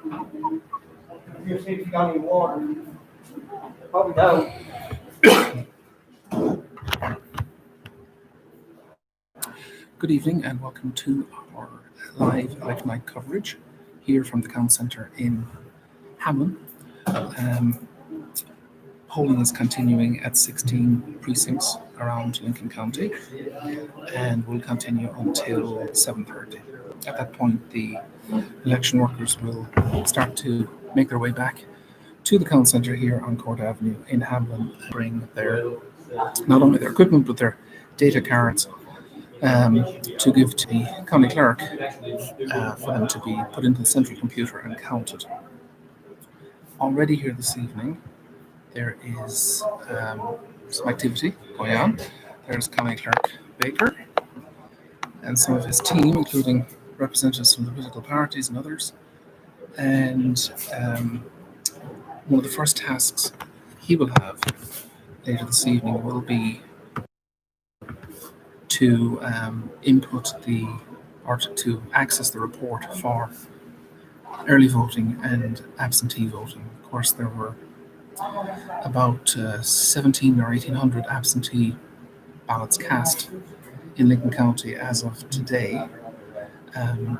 You see if you got any water. Probably don't. Good evening and welcome to our live election night coverage here from the Count Centre in Hamlin. Polling is continuing at 16 precincts around Lincoln County and will continue until 7:30. At that point, the election workers will start to make their way back to the Count Centre here on Court Avenue in Hamlin and bring not only their equipment but their data cards to give to the county clerk for them to be put into the central computer and counted. Already here this evening, there is some activity going on. There's County Clerk Baker and some of his team, including representatives from the political parties and others. And one of the first tasks he will have later this evening will be to input to access the report for early voting and absentee voting. Of course, there were about 17 or 1800 absentee ballots cast in Lincoln County as of today, and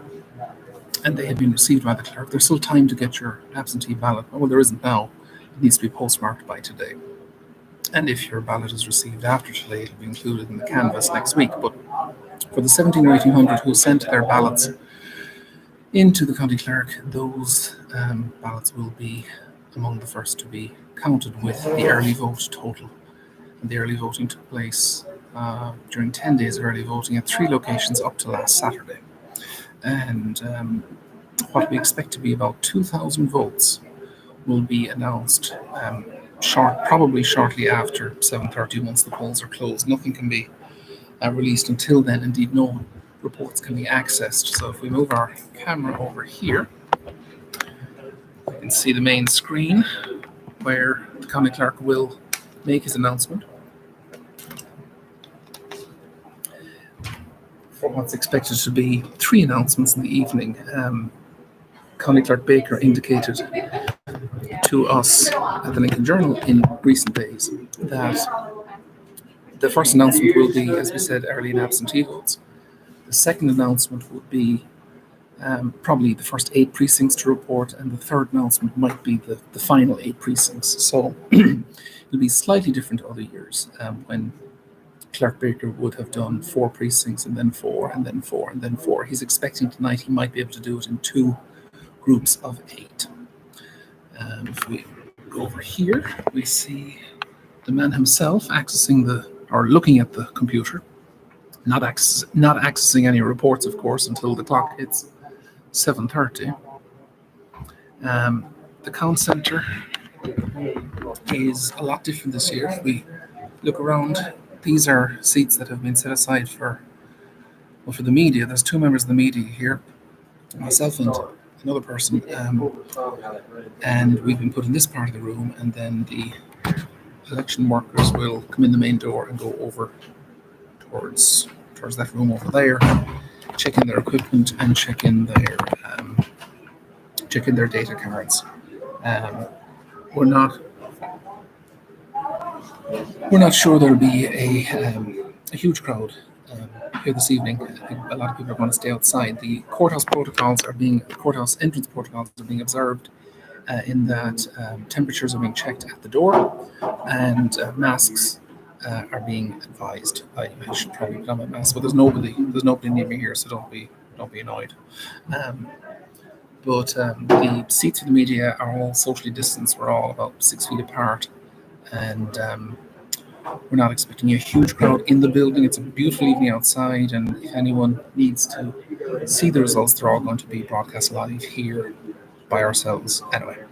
they had been received by the clerk. There's still time to get your absentee ballot. Well, there isn't now. It needs to be postmarked by today. And if your ballot is received after today, it'll be included in the canvass next week. But for the 17 or 1800 who sent their ballots into the county clerk, those ballots will be among the first to be counted with the early vote total. And the early voting took place during 10 days of early voting at 3 locations up to last Saturday. And what we expect to be about 2,000 votes will be announced probably shortly after 7:30 once the polls are closed. Nothing can be released until then. Indeed, no reports can be accessed. So if we move our camera over here, we can see the main screen where the county clerk will make his announcement for what's expected to be 3 announcements in the evening. County Clerk Baker indicated to us at the Lincoln Journal in recent days that the first announcement will be, as we said, early and absentee votes. The second announcement would be probably the first 8 precincts to report, and the third announcement might be the final 8 precincts. So it'll be slightly different to other years when Clerk Baker would have done 4 precincts and then 4 and then 4 and then 4. He's expecting tonight he might be able to do it in 2 groups of 8. If we go over here, we see the man himself looking at the computer, not accessing any reports, of course, until the clock hits 7:30. The Count Centre is a lot different this year. If we look around, these are seats that have been set aside for the media. There's 2 members of the media here, myself and another person, and we've been put in this part of the room, and then the election workers will come in the main door and go over towards that room over there, check in their equipment and check in their data cards. We're not sure there'll be a huge crowd here this evening. I think a lot of people are going to stay outside. The courthouse entrance protocols are being observed in that temperatures are being checked at the door, and masks are being advised. I should probably put on my mask, but there's nobody near me here, so don't be annoyed. But the seats for the media are all socially distanced. We're all about 6 feet apart, and we're not expecting a huge crowd in the building. It's a beautiful evening outside, and if anyone needs to see the results, they're all going to be broadcast live here by ourselves anyway.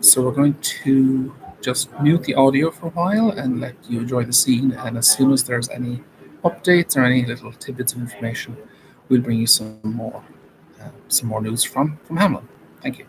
So we're going to just mute the audio for a while and let you enjoy the scene, and as soon as there's any updates or any little tidbits of information, we'll bring you some more news from Hamlin. Thank you.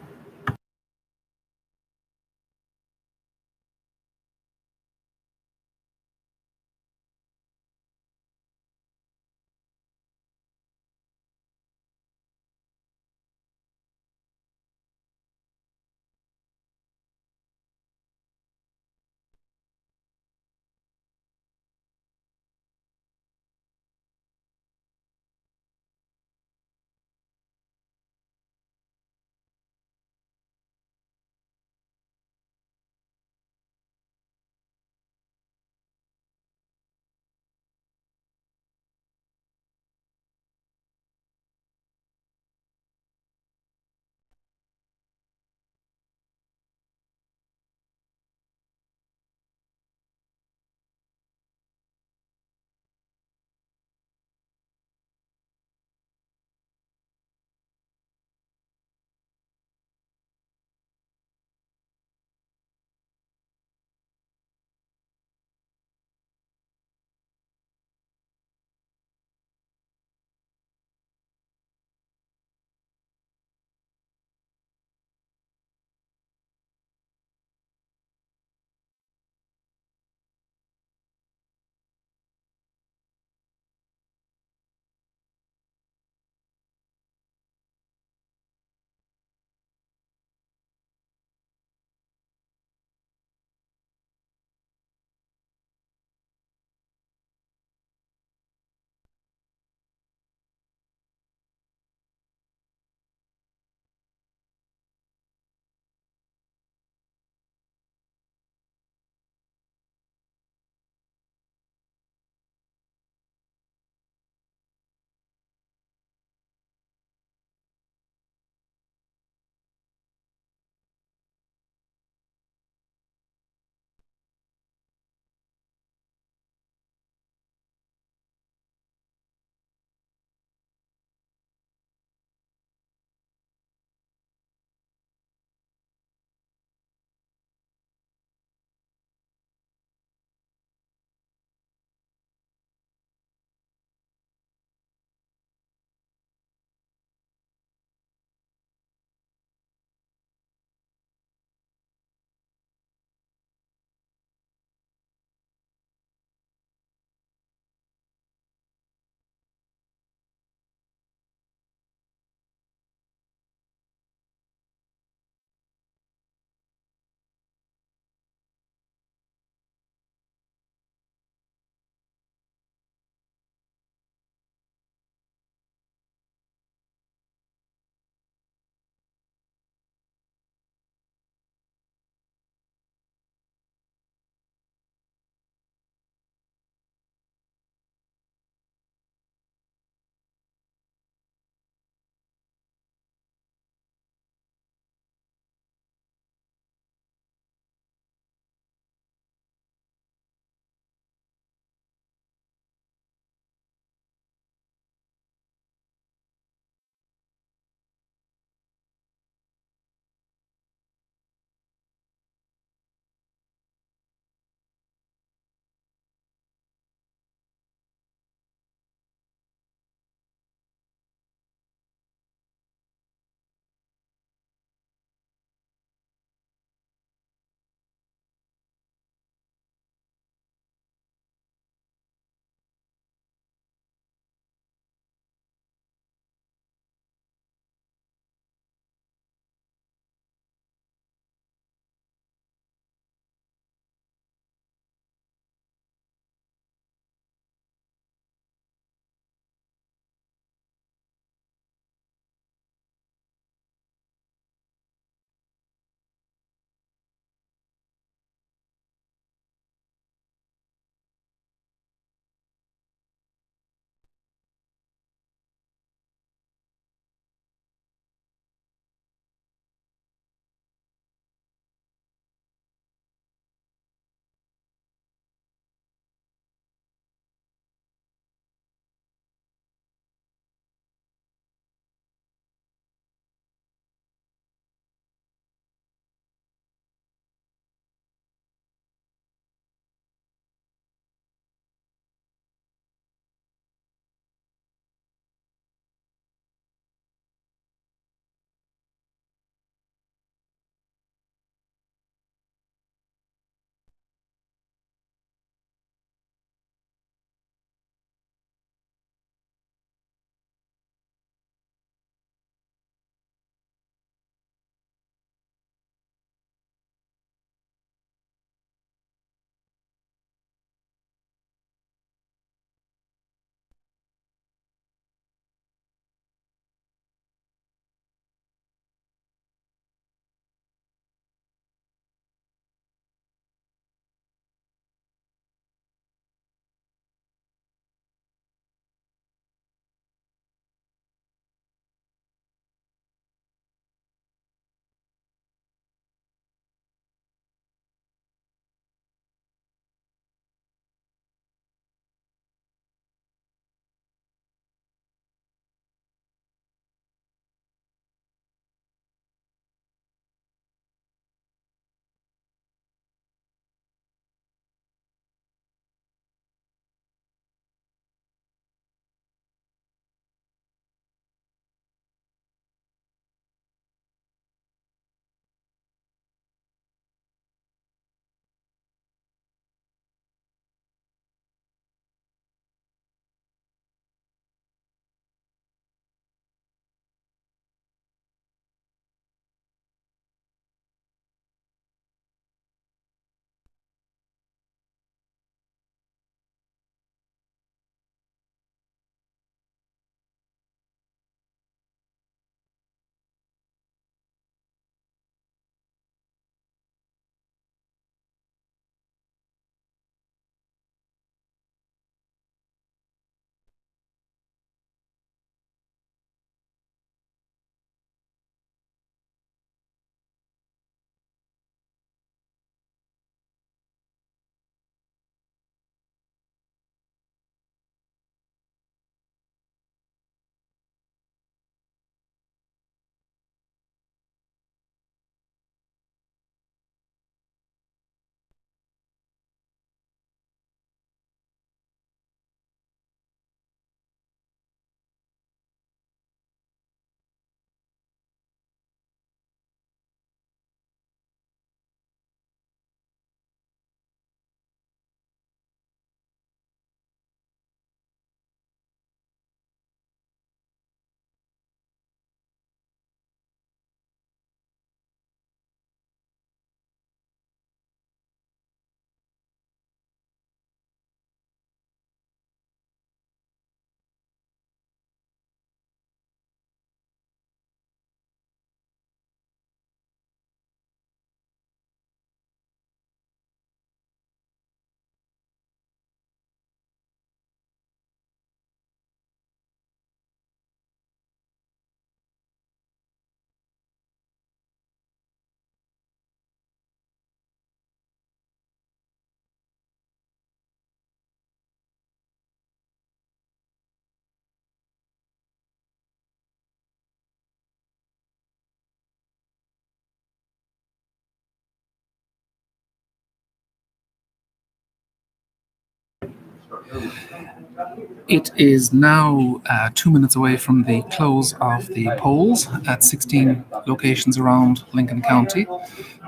It is now 2 minutes away from the close of the polls at 16 locations around Lincoln County.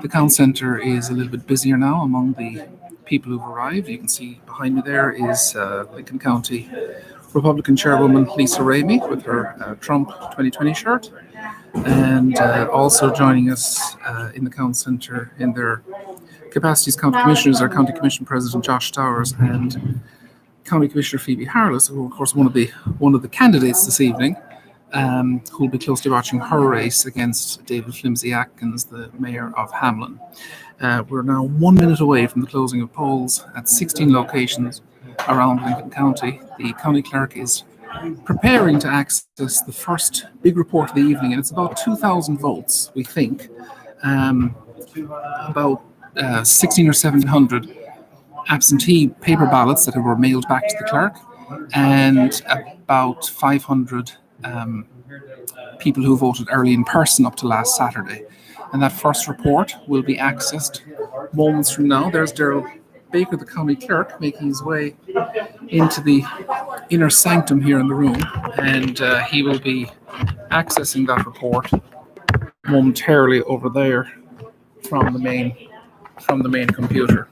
The count centre is a little bit busier now among the people who've arrived. You can see behind me there is Lincoln County Republican Chairwoman Lisa Ramey with her Trump 2020 shirt. And also joining us in the count centre in their capacities, county commissioners, our county commission president Josh Stowers and County Commissioner Phoebe Harless, who of course one of the candidates this evening, who will be closely watching her race against David Flimsy Atkins, the mayor of Hamlin. We're now 1 minute away from the closing of polls at 16 locations around Lincoln County. The county clerk is preparing to access the first big report of the evening, and it's about 2,000 votes, we think. About 1,600 or 1,700 absentee paper ballots that were mailed back to the clerk, and about 500 people who voted early in person up to last Saturday. And that first report will be accessed moments from now. There's Daryl Baker, the county clerk, making his way into the inner sanctum here in the room, and he will be accessing that report momentarily over there from the main computer.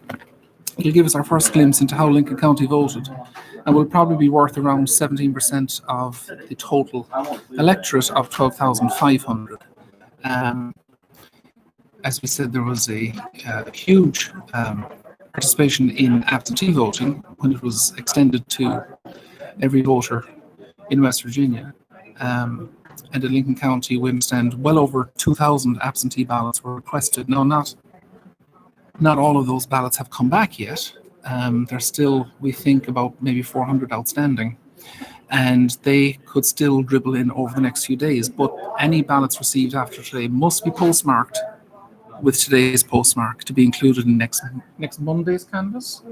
He'll give us our first glimpse into how Lincoln County voted, and will probably be worth around 17% of the total electorate of 12,500. As we said, there was a huge participation in absentee voting when it was extended to every voter in West Virginia. And in Lincoln County, we understand well over 2,000 absentee ballots were requested. Now, not all of those ballots have come back yet. There's still, we think, about maybe 400 outstanding. And they could still dribble in over the next few days. But any ballots received after today must be postmarked with today's postmark to be included in next Monday's canvass.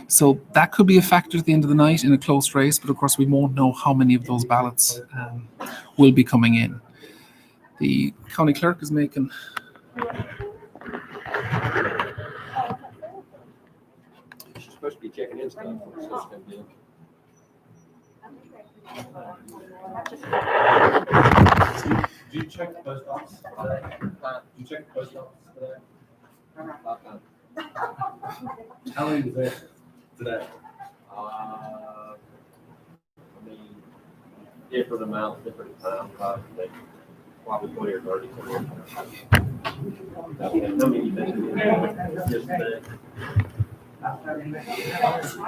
So that could be a factor at the end of the night in a close race, but of course we won't know how many of those ballots will be coming in. The county clerk is making She's supposed to be checking in stuff. Did you check the post office today? Did you check the post office today? How many was there today? I mean, different amounts, different times, probably 20 or 30. How many you think just today?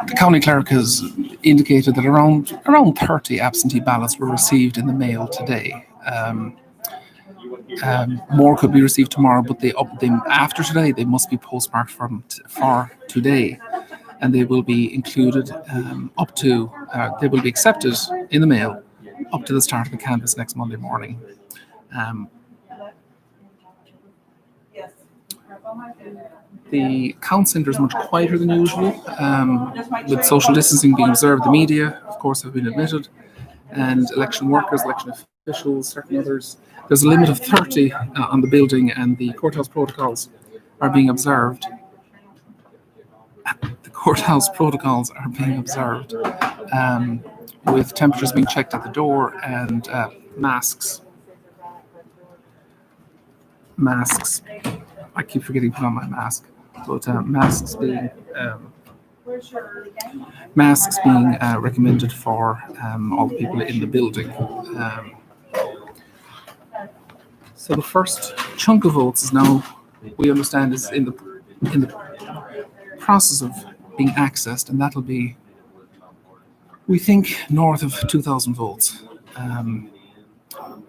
The county clerk has indicated that around 30 absentee ballots were received in the mail today. More could be received tomorrow, but after today they must be postmarked for today, and they will be included they will be accepted in the mail up to the start of the canvass next Monday morning. The count centre is much quieter than usual, with social distancing being observed. The media, of course, have been admitted, and election workers, election officials, certain others. There's a limit of 30 on the building, and the courthouse protocols are being observed. With temperatures being checked at the door and masks. I keep forgetting to put on my mask, but masks being recommended for all the people in the building. So the first chunk of votes is now, we understand, is in the process of being accessed, and that'll be, we think, north of 2,000 votes,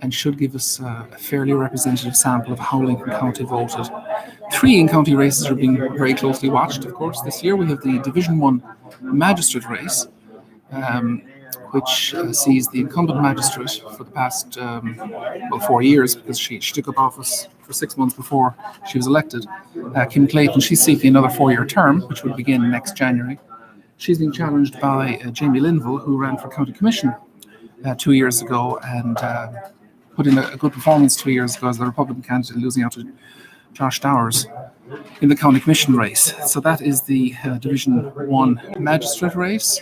and should give us a fairly representative sample of how Lincoln County voted. 3 in-county races are being very closely watched, of course. This year we have the Division 1 magistrate race, which sees the incumbent magistrate for the past 4 years, because she took up office for 6 months before she was elected. Kim Clayton, she's seeking another 4-year term, which will begin next January. She's being challenged by Jamie Linville, who ran for county commission 2 years ago and put in a good performance 2 years ago as the Republican candidate, losing out to Josh Stowers. in the county commission race. So that is the Division 1 magistrate race.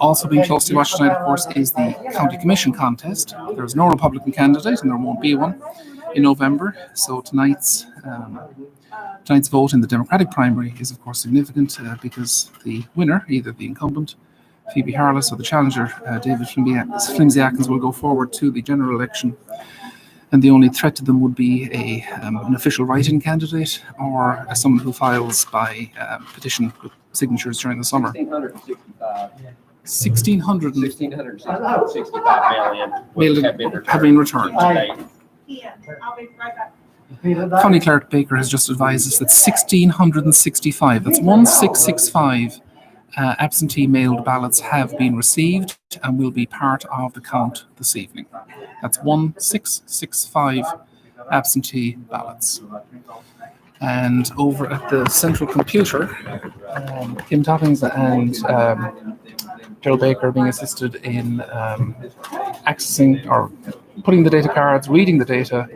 Also being closely watched tonight, of course, is the county commission contest. There's no Republican candidate, and there won't be one in November. So tonight's vote in the Democratic primary is, of course, significant because the winner, either the incumbent Phoebe Harless or the challenger David Flimsy Atkins, will go forward to the general election. And the only threat to them would be an official write-in candidate or someone who files by petition with signatures during the summer. 1,665 mail-in have been returned. County Clerk Baker has just advised us that 1,665, that's 1,665 absentee mailed ballots have been received and will be part of the count this evening. That's 1,665 absentee ballots. And over at the central computer, Kim Toppings and Gerald Baker are being assisted in accessing or putting the data cards, reading the data,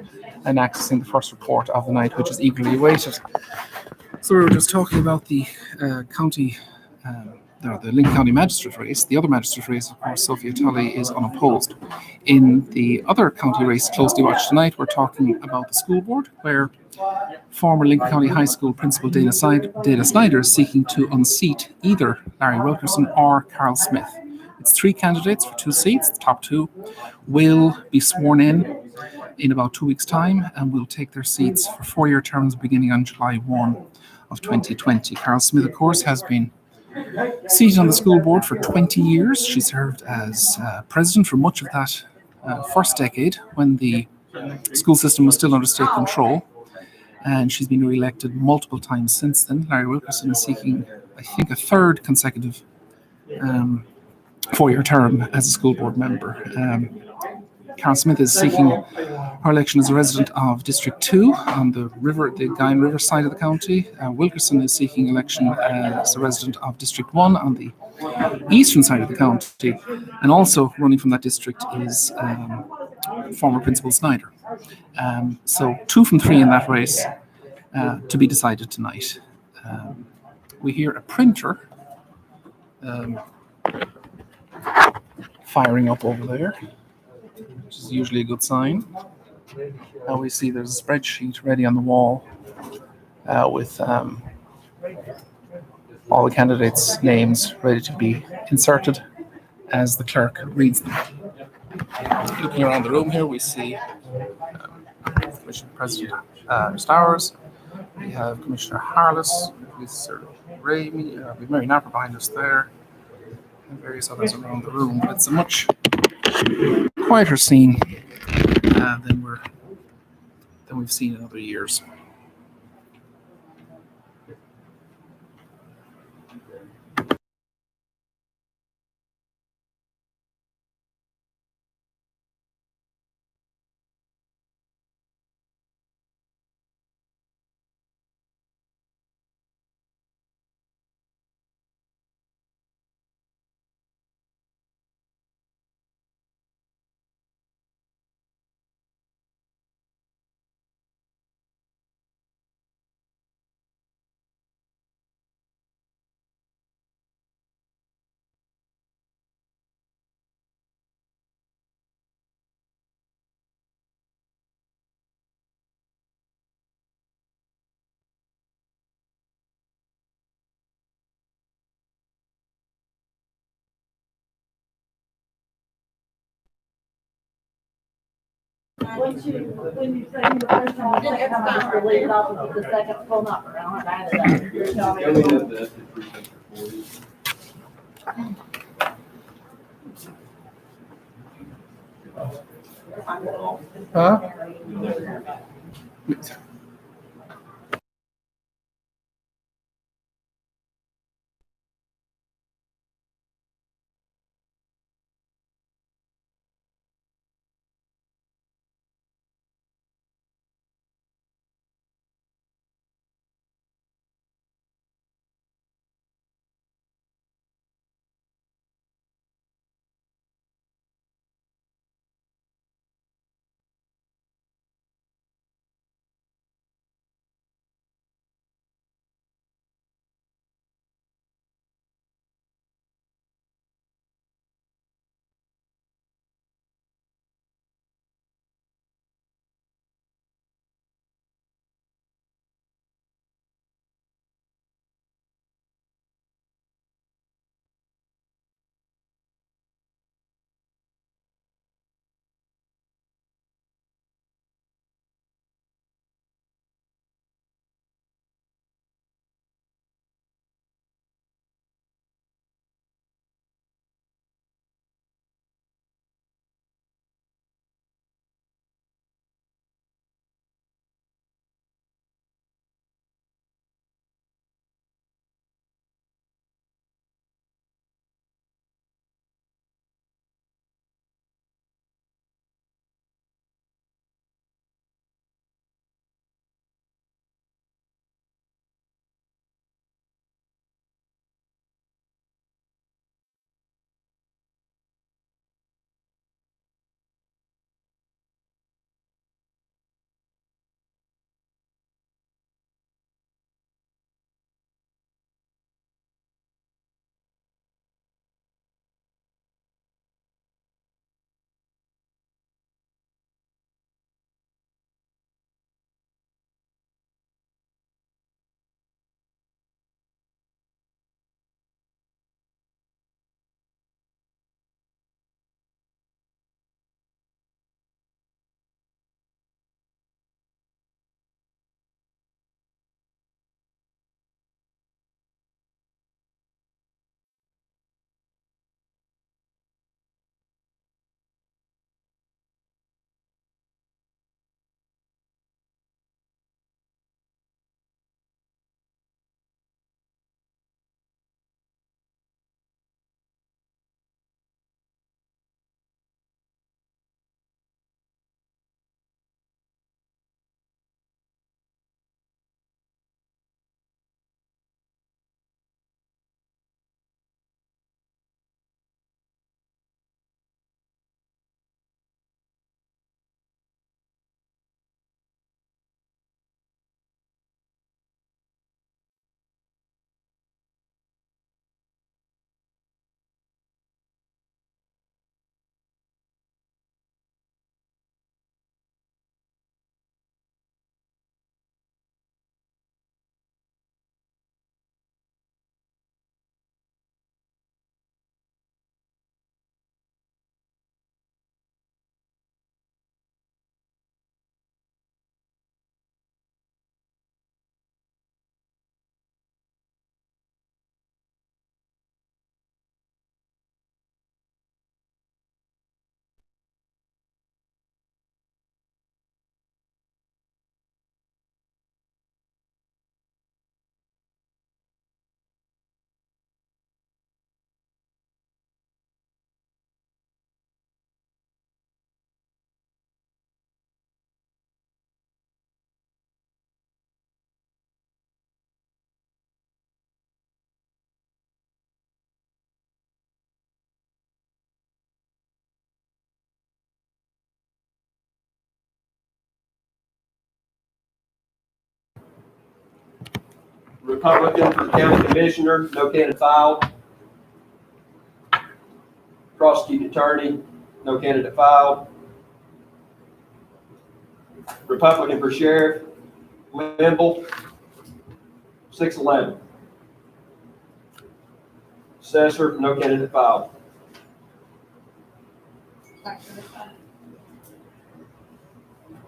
and accessing the first report of the night, which is eagerly awaited. So we were just talking about the the Lincoln County Magistrate race. The other magistrate race, of course, Sophia Tully is unopposed. In the other county race closely watched tonight, we're talking about the school board, where former Lincoln County High School Principal Dana Snyder is seeking to unseat either Larry Wilkerson or Carl Smith. It's 3 candidates for 2 seats. The top 2 will be sworn in about 2 weeks' time and will take their seats for 4-year terms beginning on July 1 of 2020. Carl Smith, of course, has been seated on the school board for 20 years. She served as president for much of that first decade when the school system was still under state control. And she's been re-elected multiple times since then. Larry Wilkerson is seeking, I think, a 3rd consecutive 4-year term as a school board member. Carl Smith is seeking her election as a resident of District 2 on the Guyne River side of the county. Wilkerson is seeking election as a resident of District 1 on the eastern side of the county. And also running from that district is former Principal Snyder. So 2 from 3 in that race to be decided tonight. We hear a printer firing up over there, which is usually a good sign. Now we see there's a spreadsheet ready on the wall with all the candidates' names ready to be inserted as the clerk reads them. Looking around the room here, we see Commissioner President Stowers, we have Commissioner Harless, Sir Ray, we have Mary Napper behind us there, and various others around the room. But it's a much quieter scene than we've seen in other years. When you say the first time, you have to leave it off with the second full number. I don't have to add it up. Yeah, we have the precinct recorded. Huh? Republican for county commissioner, no candidate filed. Prosecuting attorney, no candidate filed. Republican for sheriff, Limble, 611. Assessor, no candidate filed.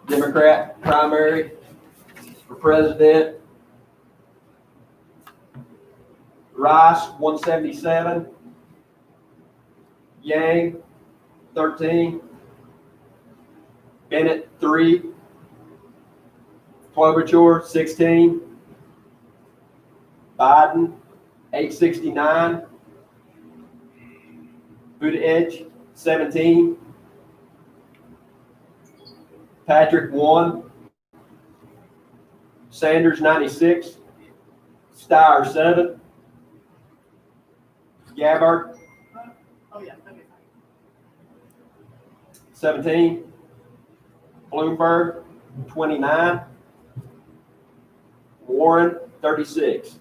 Democrat primary for president, Rice, 177. Yang, 13. Bennett, 3. Klobuchar, 16. Biden, 869. Buttigieg, 17. Patrick, 1. Sanders, 96. Steyer, 7. Gabbard, Oh, yeah, okay. 17. Bloomberg, 29. Warren, 36.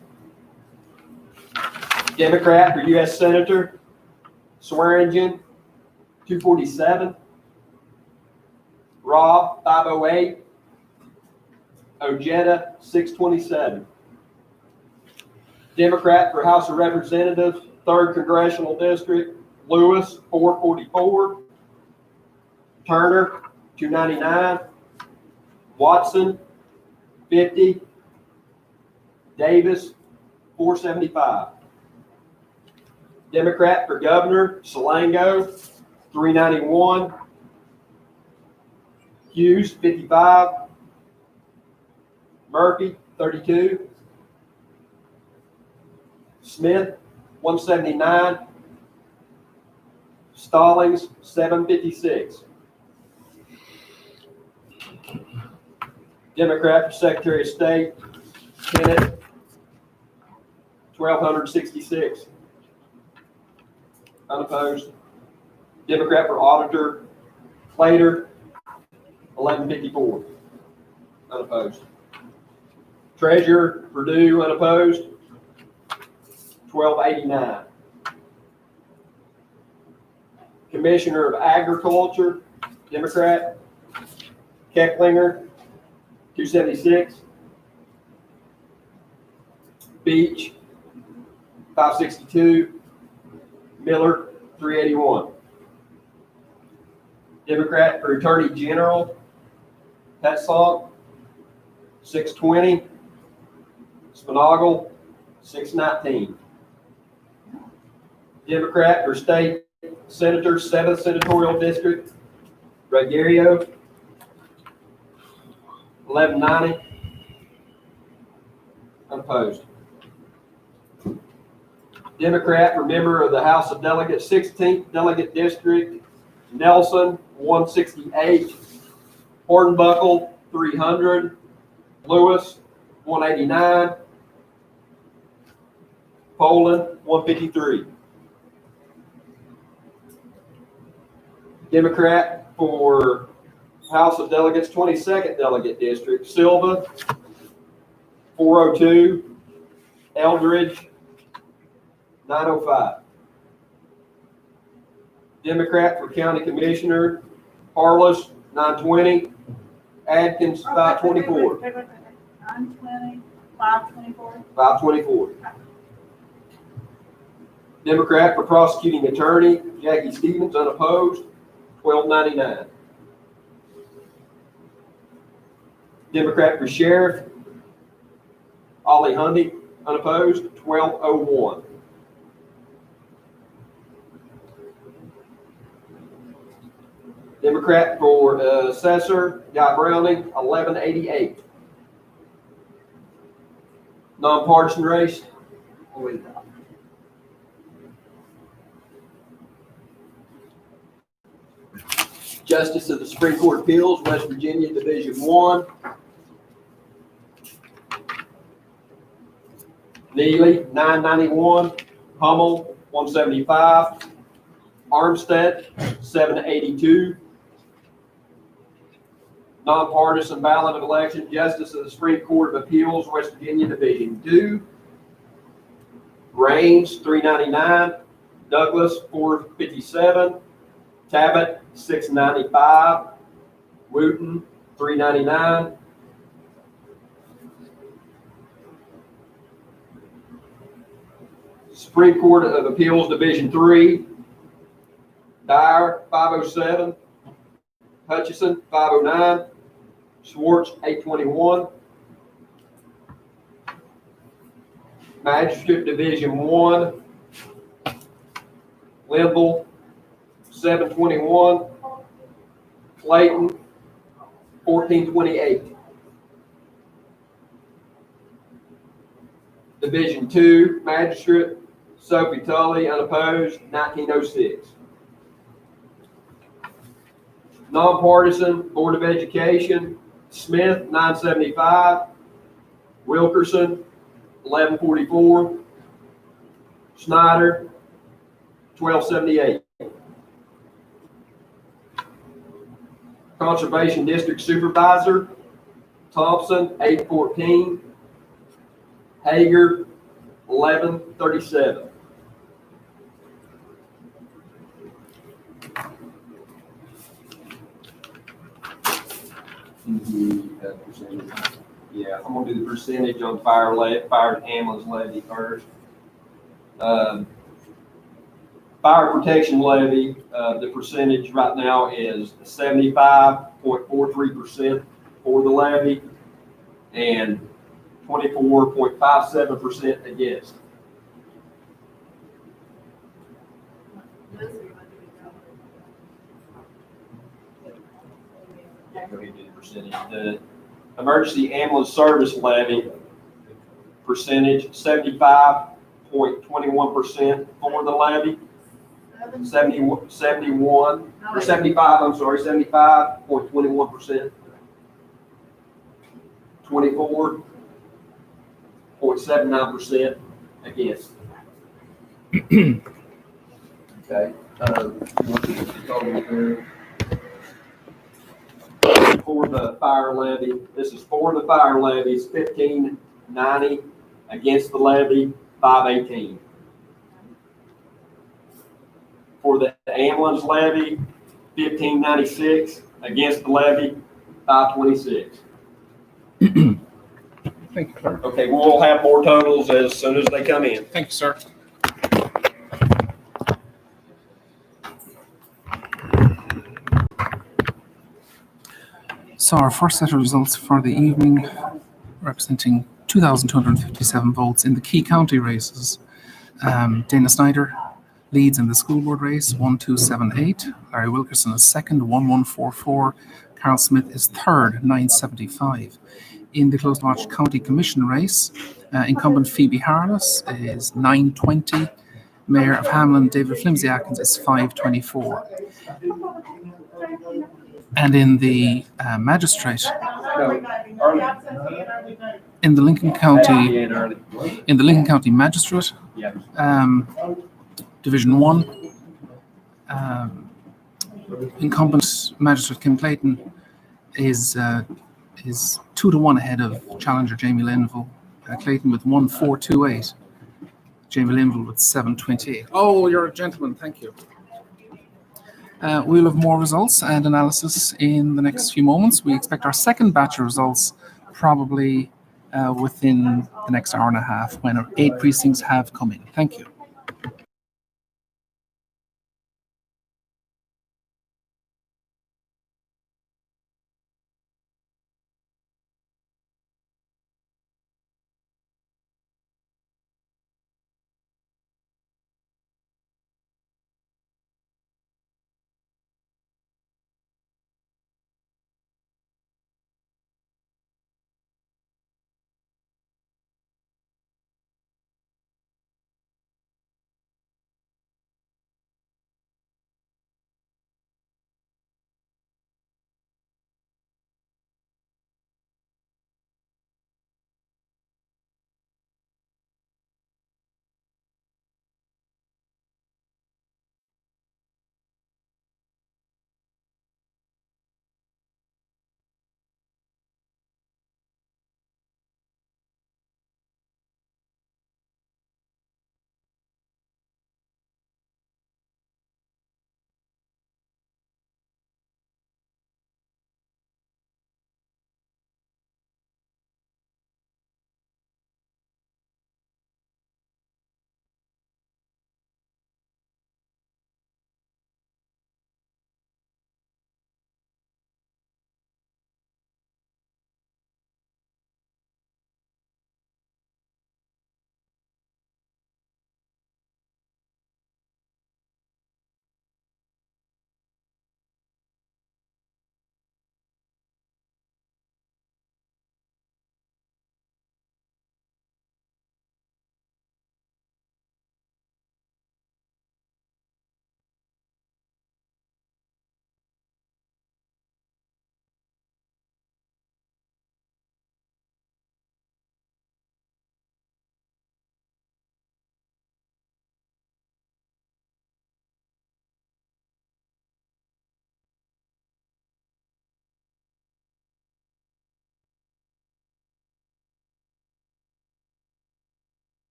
Democrat for U.S. Senator, Swearingen, 247. Robb, 508. Ojeda, 627. Democrat for House of Representatives, 3rd Congressional District, Lewis, 444. Turner, 299. Watson, 50. Davis, 475. Democrat for governor, Salango, 391. Hughes, 55. Murphy, 32. Smith, 179. Stallings, 756. Democrat for Secretary of State, Kennett, 1,266. Unopposed. Democrat for Auditor, Plater, 1154. Unopposed. Treasurer, Purdue, unopposed, 1289. Commissioner of Agriculture, Democrat, Kecklinger, 276. Beach, 562. Miller, 381. Democrat for Attorney General, Petzold, 620. Spinagle, 619. Democrat for State Senator, 7th Senatorial District, Ruggiero, 1190. Unopposed. Democrat for member of the House of Delegates, 16th Delegate District, Nelson, 168. Hornbuckle, 300. Lewis, 189. Poland, 153. Democrat for House of Delegates, 22nd Delegate District, Silva, 402. Eldridge, 905. Democrat for County Commissioner, Harless, 920. Adkins, 524. 920, 524. 524. Democrat for Prosecuting Attorney, Jackie Stevens, unopposed, 1299. Democrat for Sheriff, Ollie Hundy, unopposed, 1201. Democrat for Assessor, Guy Browning, 1188. Nonpartisan race, Justice of the Supreme Court of Appeals, West Virginia, Division 1. Neely, 991. Hummel, 175. Armstead, 782. Nonpartisan ballot election, Justice of the Supreme Court of Appeals, West Virginia Division 2. Raines, 399. Douglas, 457. Tabbitt, 695. Wooten, 399. Supreme Court of Appeals Division 3. Dyer, 507. Hutchison, 509. Schwartz, 821. Magistrate Division 1. Linville, 721. Clayton, 1428. Division 2, Magistrate, Sophie Tully, unopposed, 1906. Nonpartisan, Board of Education, Smith, 975. Wilkerson, 1144. Snyder, 1278. Conservation District Supervisor, Thompson, 814. Hager, 1137. Yeah, I'm gonna do the percentage on fire and ambulance levy first. Fire protection levy, the percentage right now is 75.43% for the levy and 24.57% against. Yeah, go ahead and do the percentage. The emergency ambulance service levy percentage, 75.21% for the levy. 71 or 75, I'm sorry, 75.21%. 24.79% against. Okay. For the fire levy, this is for the fire levies, 1590 against the levy, 518. For the ambulance levy, 1596 against the levy, 526. Thank you, Clerk. Okay, we'll have more totals as soon as they come in. Thank you, sir. So our first set of results for the evening, representing 2,257 votes in the key county races. Dana Snyder leads in the school board race, 1278. Larry Wilkerson is second, 1144. Carl Smith is third, 975. In the close watch county commission race, incumbent Phoebe Harless is 920. Mayor of Hamlin, David Flimsy-Atkins, is 524. And in the magistrate, in the Lincoln County Magistrate, Division 1, incumbent Magistrate Kim Clayton is 2-1 ahead of challenger Jamie Linville. Clayton with 1428. Jamie Linville with 728. Oh, you're a gentleman. Thank you. We'll have more results and analysis in the next few moments. We expect our second batch of results probably within the next hour and a half when our 8 precincts have come in. Thank you.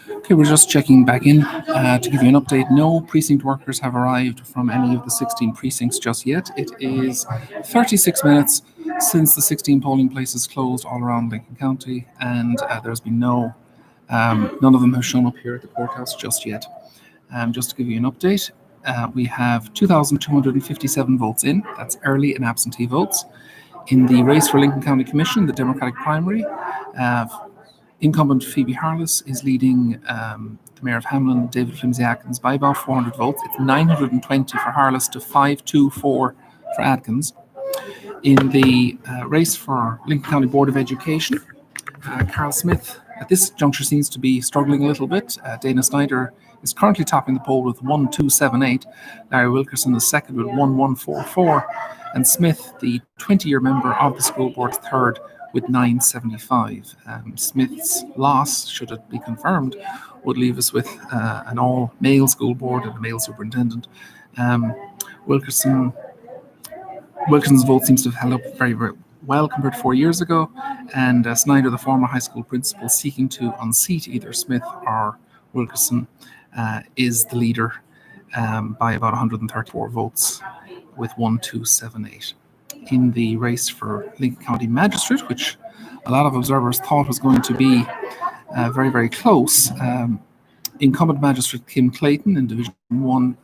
Okay, we're just checking back in to give you an update. No precinct workers have arrived from any of the 16 precincts just yet. It is 36 minutes since the 16 polling places closed all around Lincoln County, and there's been none of them have shown up here at the courthouse just yet. Just to give you an update, we have 2,257 votes in. That's early and absentee votes. In the race for Lincoln County Commission, the Democratic primary, incumbent Phoebe Harless is leading the Mayor of Hamlin, David Flimsy-Atkins, by about 400 votes. It's 920 for Harless to 524 for Atkins. In the race for Lincoln County Board of Education, Carl Smith at this juncture seems to be struggling a little bit. Dana Snyder is currently topping the poll with 1278. Larry Wilkerson is second with 1144. And Smith, the 20-year member of the school board, third with 975. Smith's loss, should it be confirmed, would leave us with an all-male school board and a male superintendent. Wilkerson's vote seems to have held up very, very well compared to 4 years ago, and Snyder, the former high school principal, seeking to unseat either Smith or Wilkerson, is the leader by about 134 votes with 1278. In the race for Lincoln County Magistrate, which a lot of observers thought was going to be very, very close, incumbent magistrate Kim Clayton in Division 1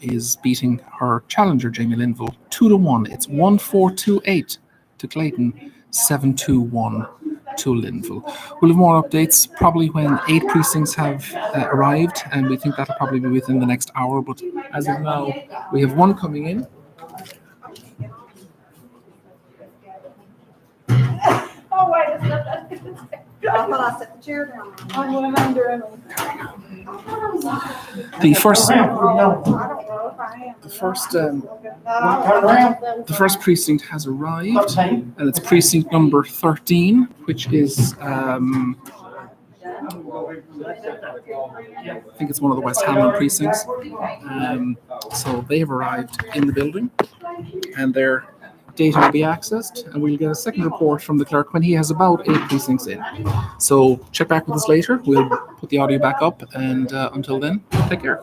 is beating her challenger Jamie Linville 2-1. It's 1428 to Clayton, 721 to Linville. We'll have more updates probably when 8 precincts have arrived, and we think that'll probably be within the next hour. But as of now, we have 1 coming in. Oh, wait a second. I set the chair down. I'm going under him. The first, I don't know if I am. the first precinct has arrived, and it's precinct number 13, which is I think it's one of the West Hamlin precincts. So they have arrived in the building, and their data will be accessed, and we'll get a second report from the clerk when he has about 8 precincts in. So check back with us later. We'll put the audio back up, and until then, take care.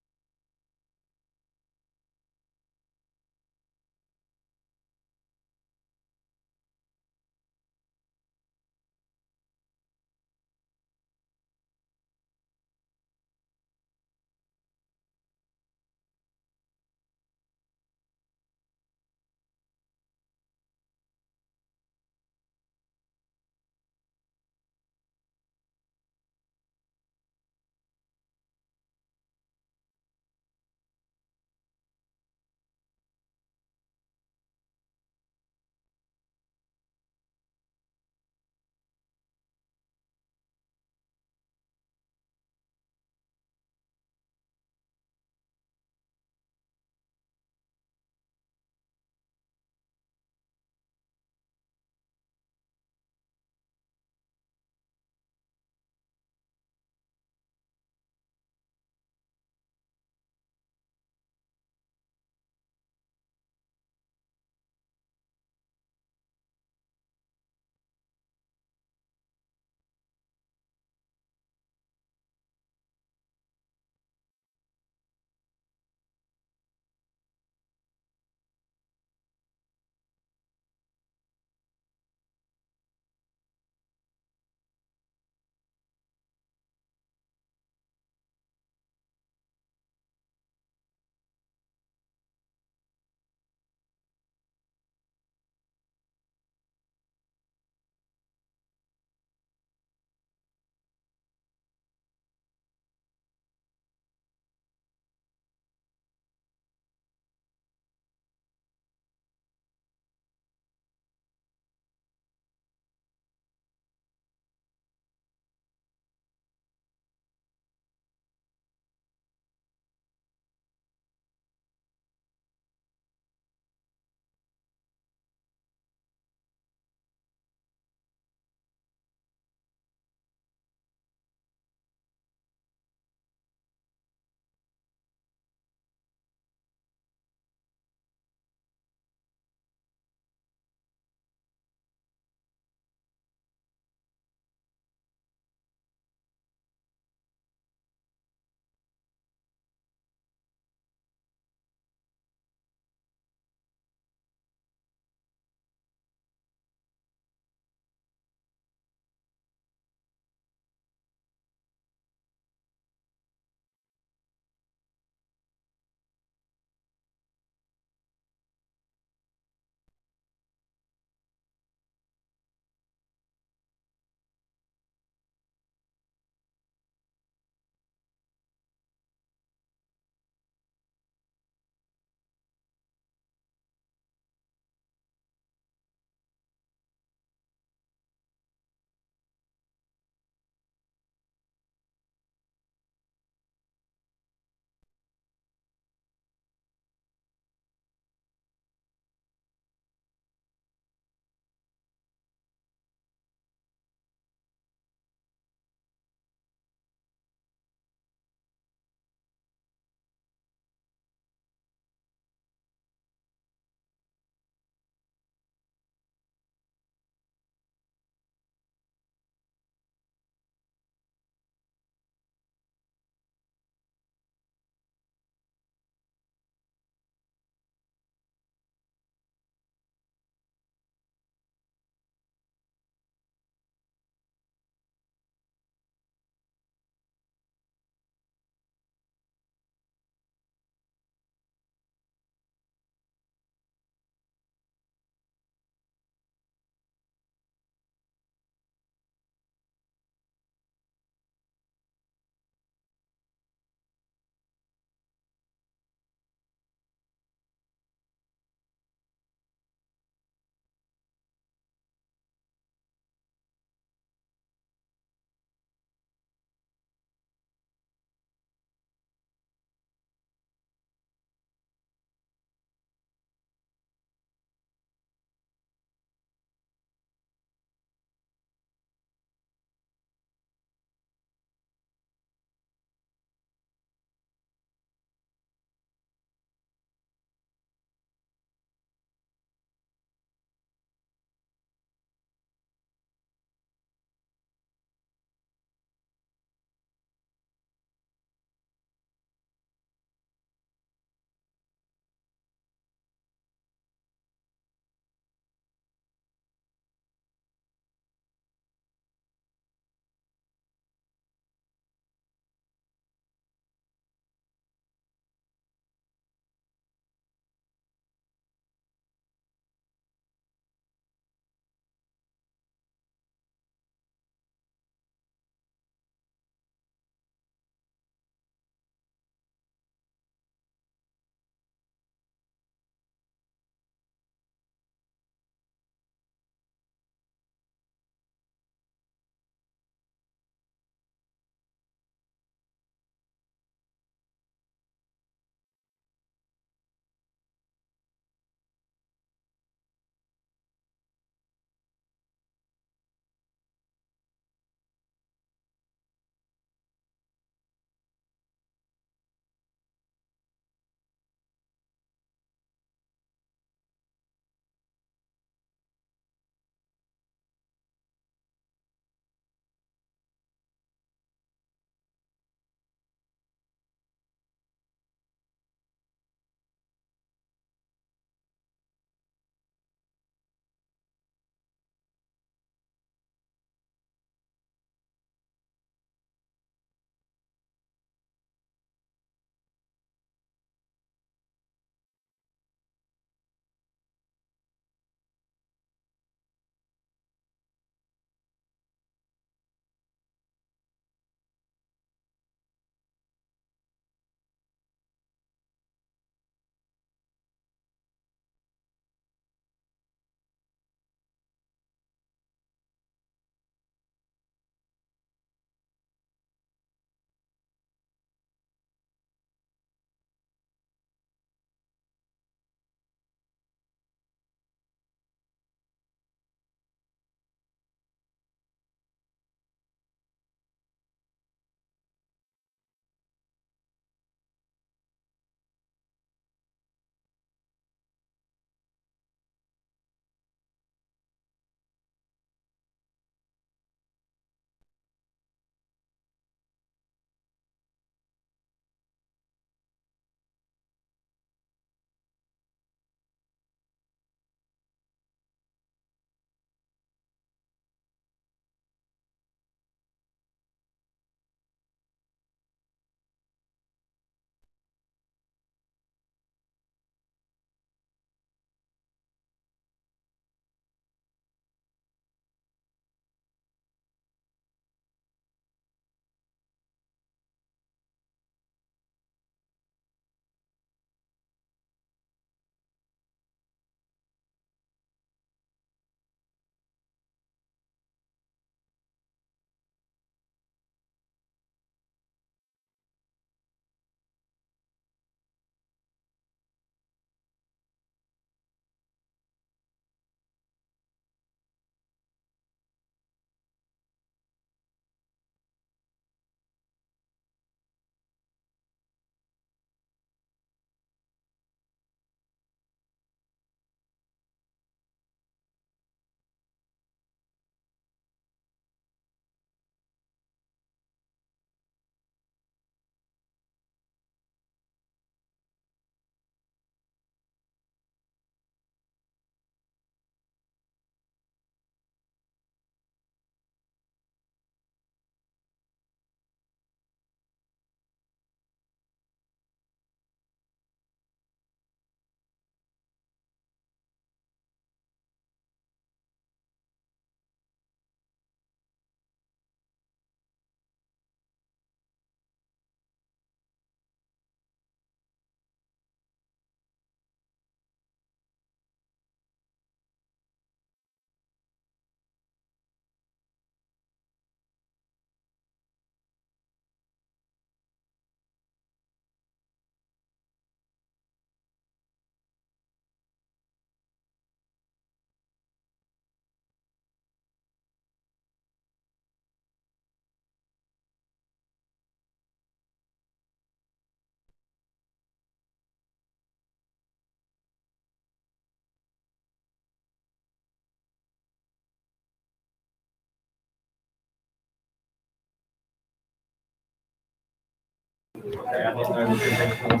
I didn't know anything was going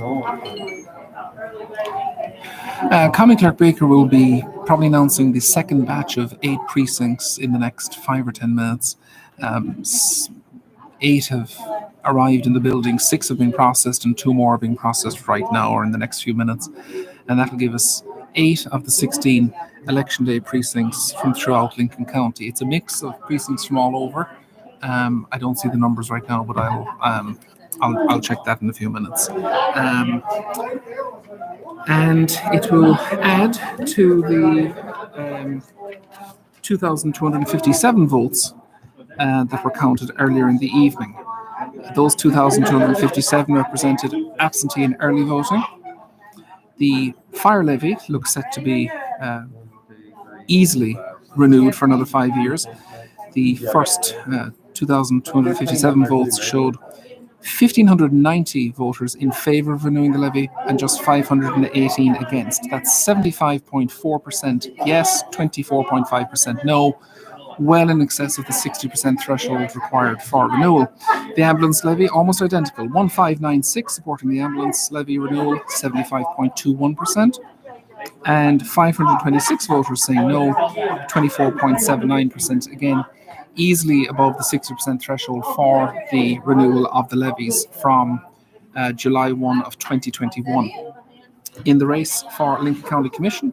on. County Clerk Baker will be probably announcing the second batch of 8 precincts in the next 5 or 10 minutes. 8 have arrived in the building, 6 have been processed, and 2 more are being processed right now or in the next few minutes. And that'll give us 8 of the 16 election day precincts from throughout Lincoln County. It's a mix of precincts from all over. I don't see the numbers right now, but I'll check that in a few minutes. And it will add to the 2,257 votes that were counted earlier in the evening. Those 2,257 represented absentee and early voting. The fire levy looks set to be easily renewed for another 5 years. The first 2,257 votes showed 1,590 voters in favour of renewing the levy and just 518 against. That's 75.4% yes, 24.5% no, well in excess of the 60% threshold required for renewal. The ambulance levy, almost identical, 1,596 supporting the ambulance levy renewal, 75.21%, and 526 voters saying no, 24.79%, again, easily above the 60% threshold for the renewal of the levies from July 1 of 2021. In the race for Lincoln County Commission,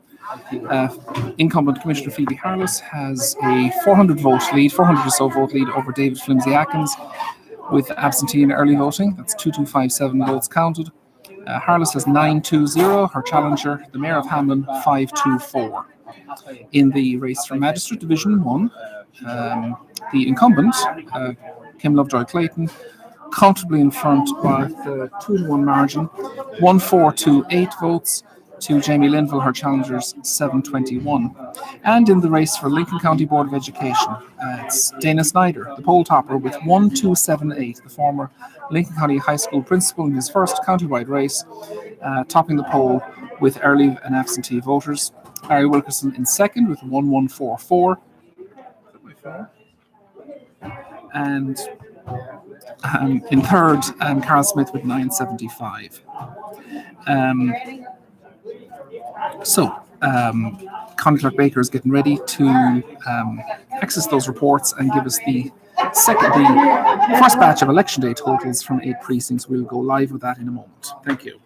incumbent Commissioner Phoebe Harless has a 400 or so vote lead over David Flimsy-Atkins with absentee and early voting. That's 2,257 votes counted. Harless has 920, her challenger, the Mayor of Hamlin, 524. In the race for Magistrate Division 1, the incumbent, Kim Lovejoy Clayton, comfortably in front with a 2-1 margin, 1,428 votes to Jamie Linville, her challengers, 721. And in the race for Lincoln County Board of Education, it's Dana Snyder, the poll topper, with 1,278, the former Lincoln County High School principal in his first countywide race, topping the poll with early and absentee voters. Larry Wilkerson in second with 1,144. And in third, Carl Smith with 975. County Clerk Baker is getting ready to access those reports and give us the first batch of election day totals from 8 precincts. We'll go live with that in a moment. Thank you.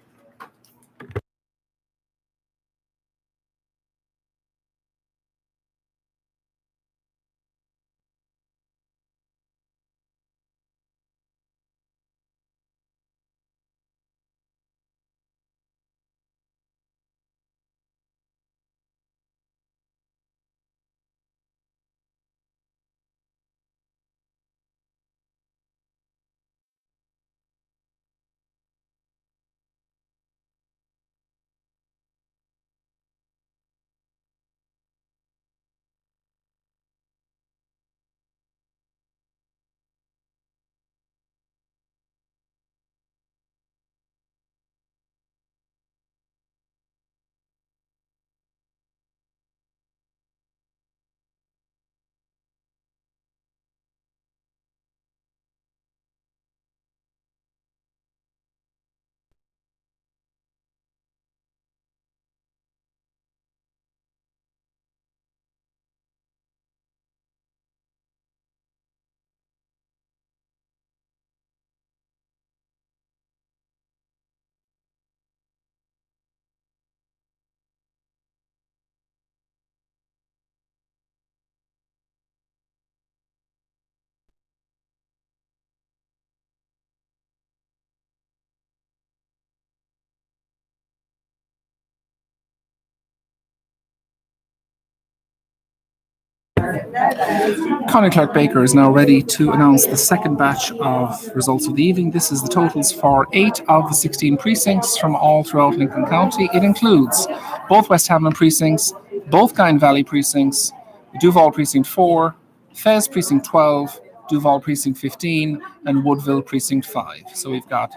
County Clerk Baker is now ready to announce the second batch of results of the evening. This is the totals for 8 of the 16 precincts from all throughout Lincoln County. It includes both West Hamlin precincts, both Guyan Valley precincts, Duval Precinct 4, Fez Precinct 12, Duval Precinct 15, and Woodville Precinct 5. So we've got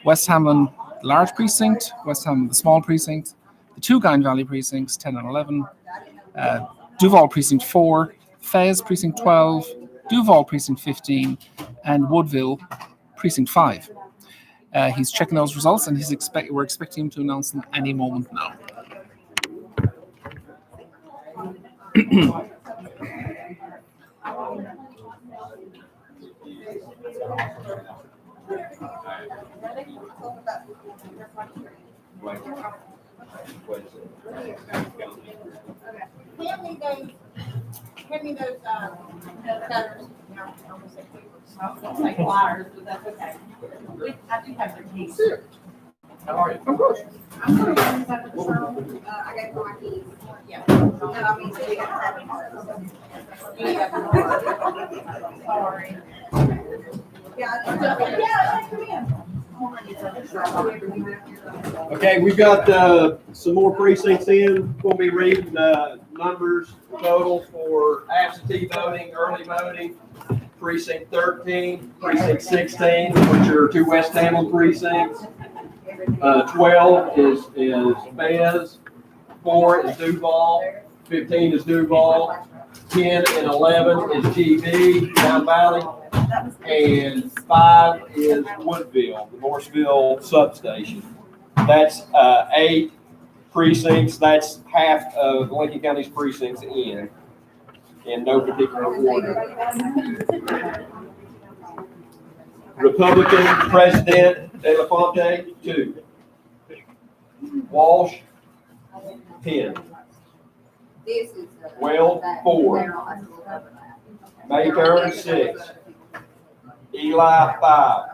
West Hamlin, the large precinct, West Hamlin, the small precinct, the 2 Guyan Valley precincts, 10 and 11, Duval Precinct 4, Fez Precinct 12, Duval Precinct 15, and Woodville Precinct 5. He's checking those results, and we're expecting him to announce them any moment now. Hand me those, cutters. No, I almost said papers. I was gonna say pliers, but that's okay. I do have their keys. How are you? Of course. I'm gonna go inside the phone. I got my keys. Yeah. No, I mean, so you have them. Sorry. Yeah, come in. Okay, we've got some more precincts in. We'll be reading numbers, totals for absentee voting, early voting, precinct 13, precinct 16, which are two West Hamlin precincts. 12 is Fez, 4 is Duval, 15 is Duval, 10 and 11 is GB, Down Valley, and 5 is Woodville, the Morrisville substation. That's 8 precincts. That's half of Lincoln County's precincts in no particular order. Republican President De La Fonte, 2. Walsh, 10. Weld, 4. Mayturn, 6. Eli, 5.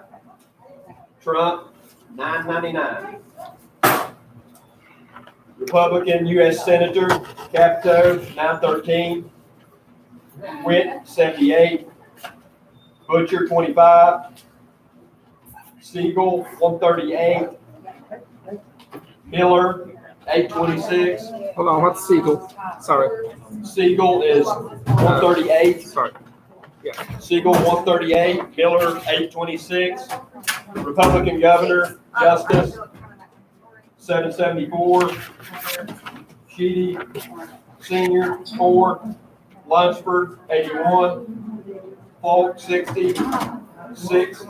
Trump, 999. Republican U.S. Senator, Capito, 913. Witt, 78. Butcher, 25. Siegel, 138. Miller, 826. Hold on, what's Siegel? Sorry. Siegel is 138. Sorry. Siegel, 138. Miller, 826. Republican Governor, Justice, 774. Sheedy, Senior, 4. Lunsford, 81. Falk, 60. 6.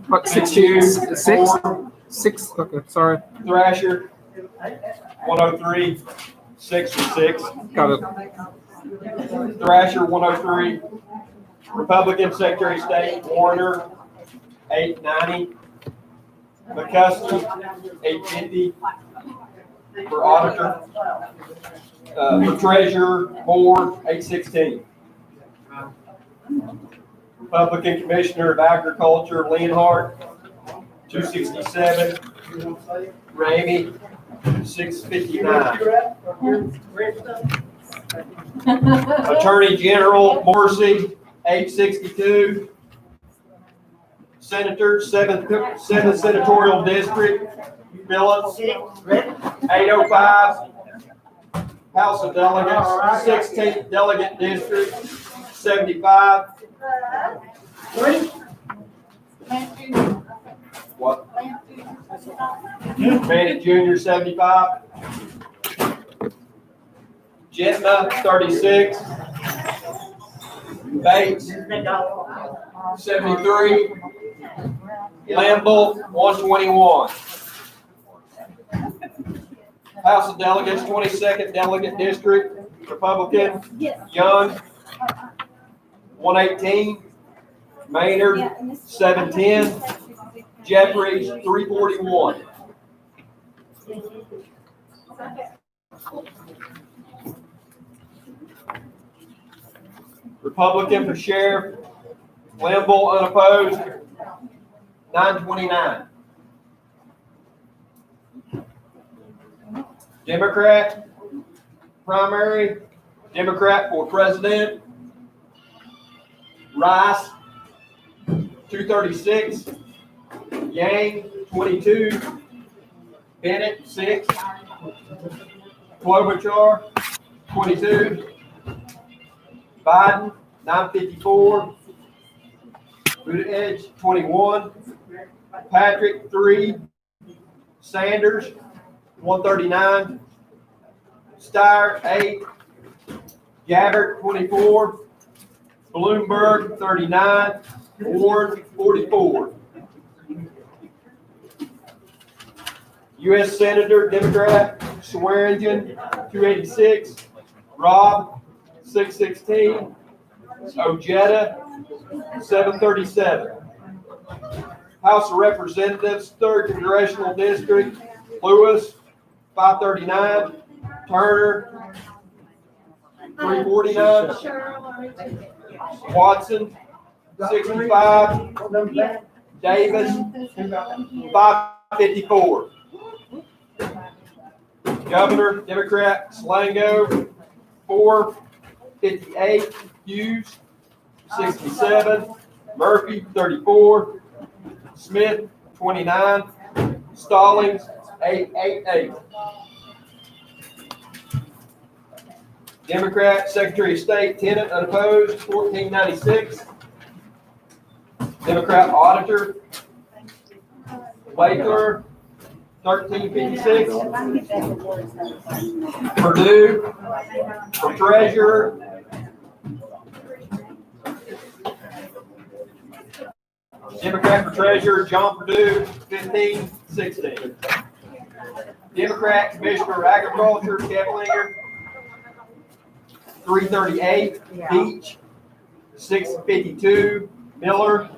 What, 6? 4. 6? Okay, sorry. Thrasher, 103. 6 or 6. Got it. Thrasher, 103. Republican Secretary of State, Warner, 890. McCuskey, 850. For auditor. For treasurer, Moore, 816. Republican Commissioner of Agriculture, Leonhardt, 267. Ramey, 659. Attorney General Morrissey, 862. Senator, 7th Senatorial District, Phillips, 805. House of Delegates, 16th Delegate District, 75. What? Manning Jr., 75. Jetna, 36. Bates, 73. Lamble, 121. House of Delegates, 22nd Delegate District, Republican, Young, 118. Maynard, 710. Jeffries, 341. Republican for Sheriff, Lamble, unopposed, 929. Democrat, primary, Democrat for President, Rice, 236. Yang, 22. Bennett, 6. Klobuchar, 22. Biden, 954. Buttigieg, 21. Patrick, 3. Sanders, 139. Steyer, 8. Gabbard, 24. Bloomberg, 39. Ward, 44. U.S. Senator, Democrat, Swearingen, 286. Robb, 616. Ojeda, 737. House of Representatives, 3rd Congressional District, Lewis, 539. Turner, 349. Watson, 65. Davis, 554. Governor, Democrat, Slango, 458. Hughes, 67. Murphy, 34. Smith, 29. Stallings, 888. Democrat, Secretary of State, Tennant, unopposed, 1496. Democrat Auditor, Wakeler, 1356. Purdue, for Treasurer, Democrat for Treasurer, John Purdue, 1516. Democrat Commissioner of Agriculture, Kevlinger, 338. Beach, 652. Miller,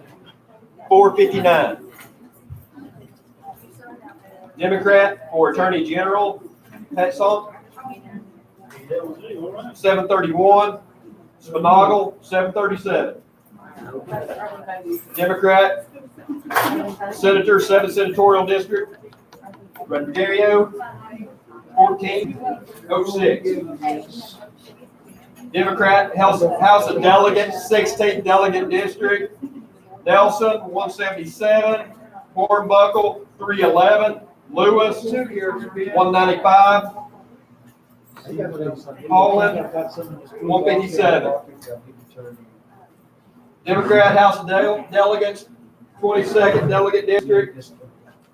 459. Democrat for Attorney General, Petzold, 731. Spinagle, 737. Democrat Senator, 7th Senatorial District, Rodrigo, 1406. Democrat House of Delegates, 16th Delegate District, Nelson, 177. Hornbuckle, 311. Lewis, 195. Holland, 157. Democrat House of Delegates, 22nd Delegate District,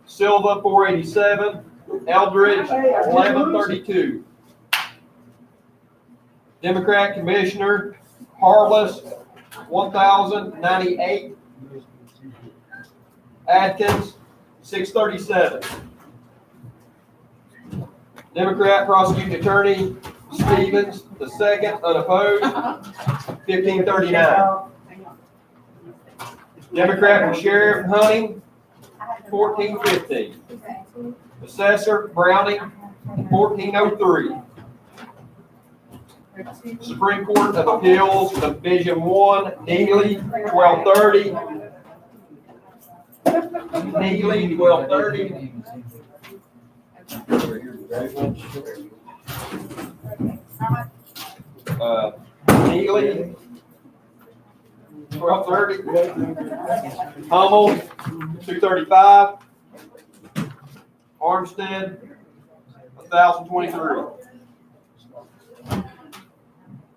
Silva, 487. Eldridge, 1132. Democrat Commissioner, Harless, 1098. Adkins, 637. Democrat Prosecuting Attorney, Stevens, the 2nd, unopposed, 1539. Democrat for Sheriff, Hunting, 1415. Assessor, Browning, 1403. Supreme Court of Appeals, Division 1, Neely, 1230. Neely, 1230. Neely, 1230. Hummel, 235. Armstead, 1023.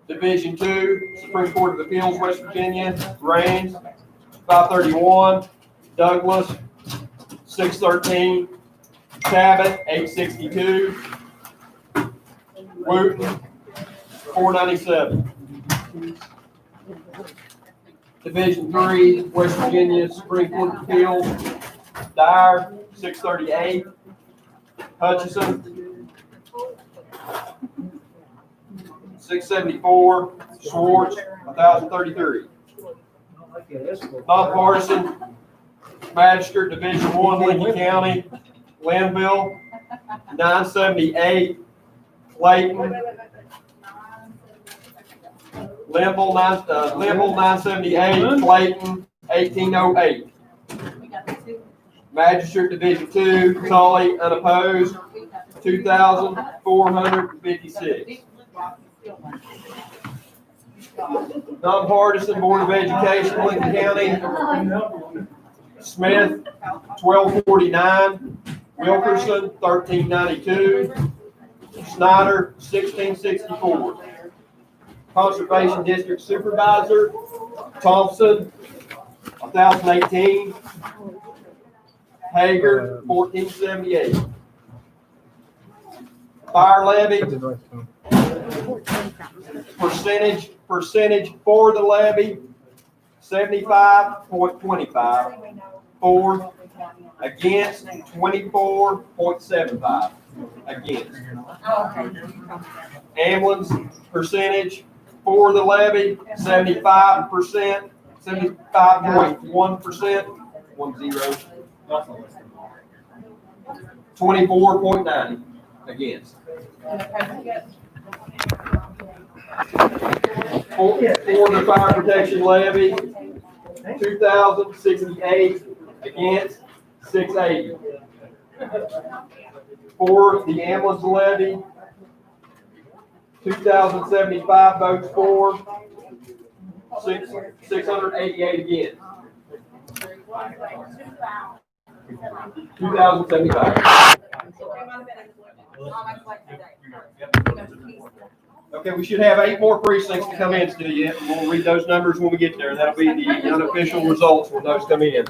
Division 2, Supreme Court of Appeals, West Virginia, Raines, 531. Douglas, 613. Cabot, 862. Wooten, 497. Division 3, West Virginia, Supreme Court of Appeals, Dyer, 638. Hutchison, 674. Schwartz, 1033. Nonpartisan Magistrate, Division 1, Lincoln County, Linville, 978. Clayton, Linville, 978. Clayton, 1808. Magistrate, Division 2, Tully, unopposed, 2,456. Nonpartisan Board of Education, Lincoln County, Smith, 1249. Wilkerson, 1392. Snyder, 1664. Conservation District Supervisor, Thompson, 1018. Hager, 1478. Fire levy, percentage for the levy, 75.25. For Against, 24.75. Against. Ambulance percentage for the levy, 75%, 75.1%, 24.90 against. For the fire protection levy, 2,068 against, 680. For the ambulance levy, 2,075 votes for, 688 against. 2,075. Okay, we should have 8 more precincts to come in still yet. We'll read those numbers when we get there. That'll be the unofficial results when those come in.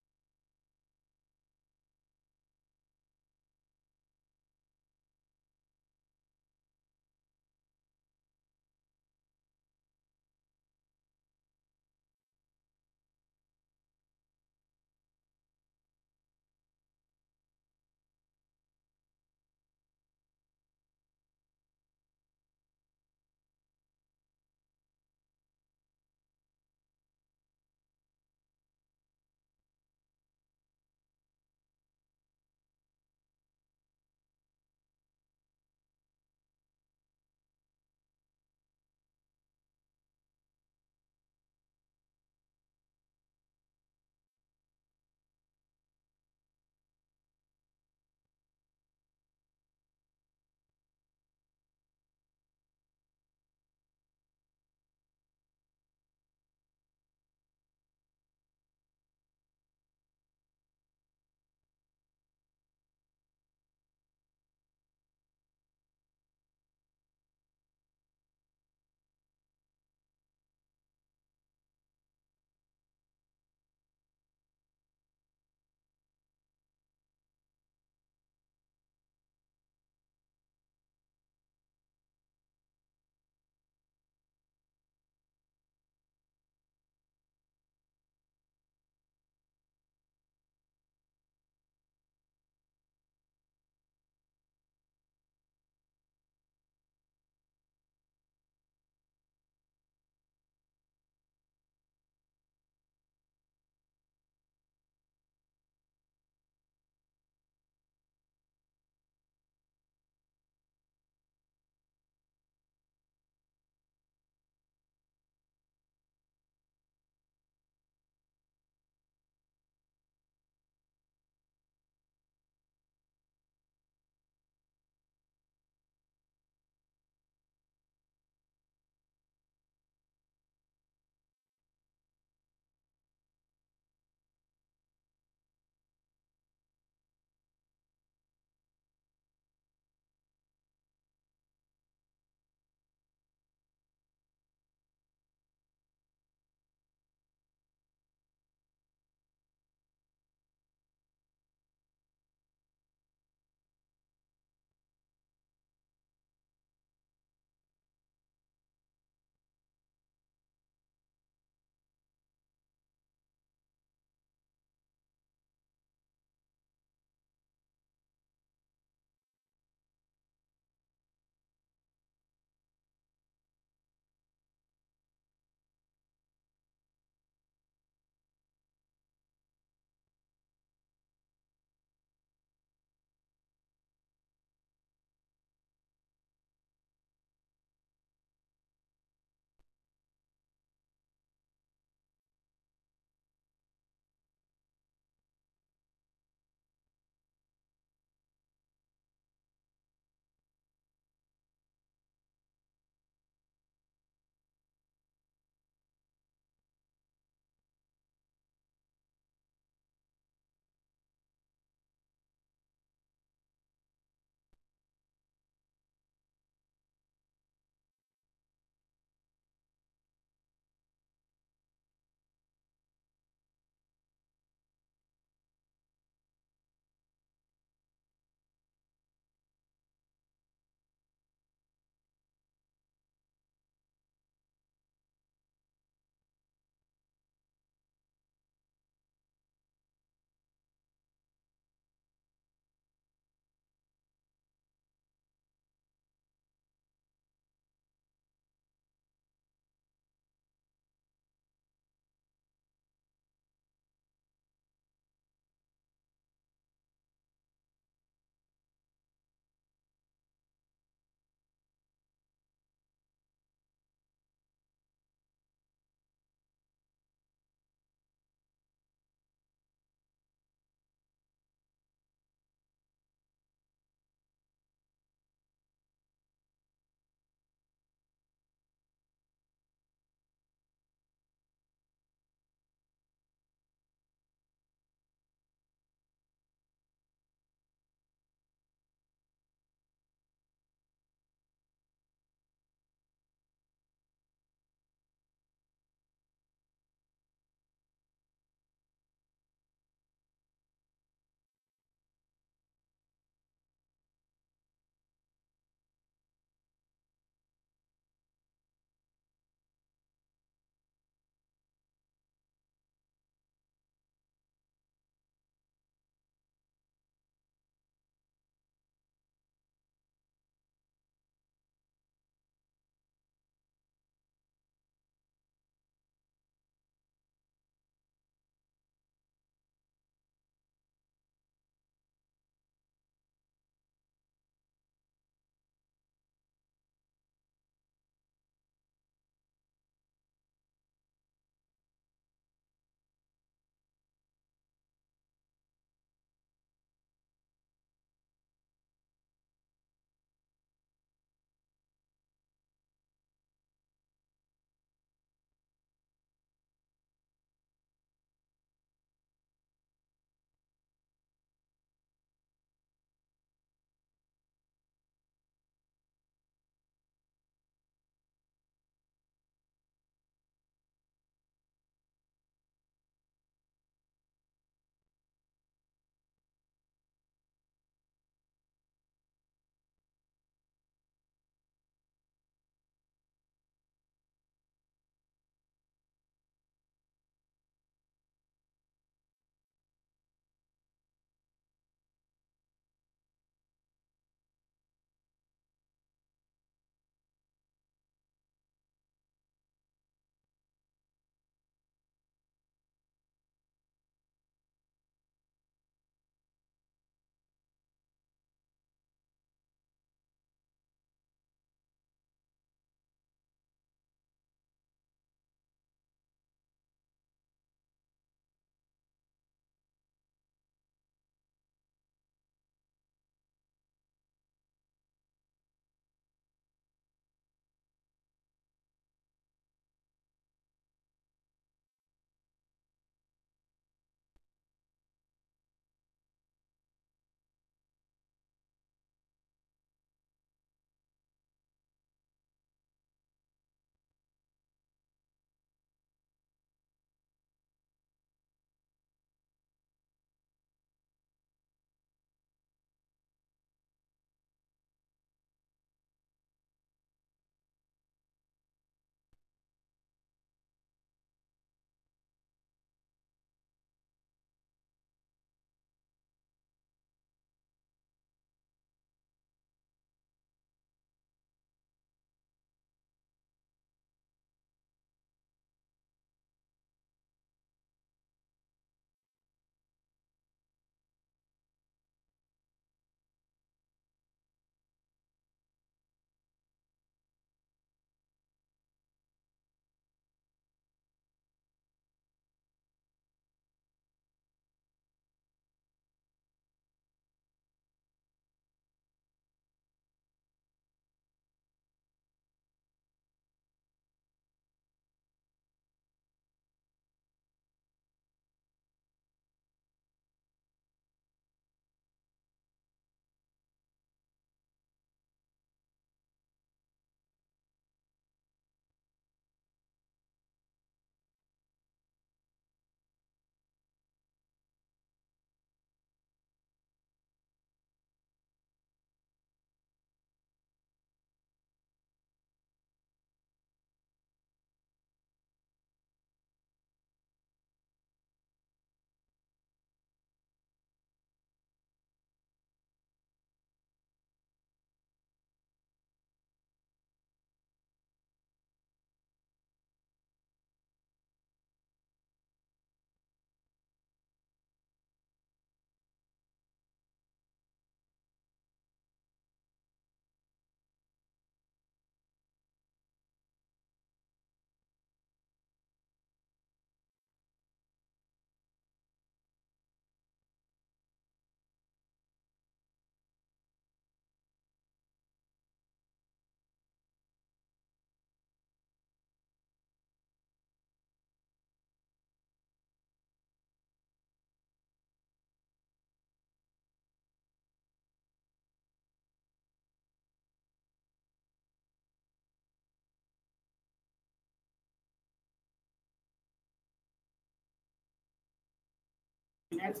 The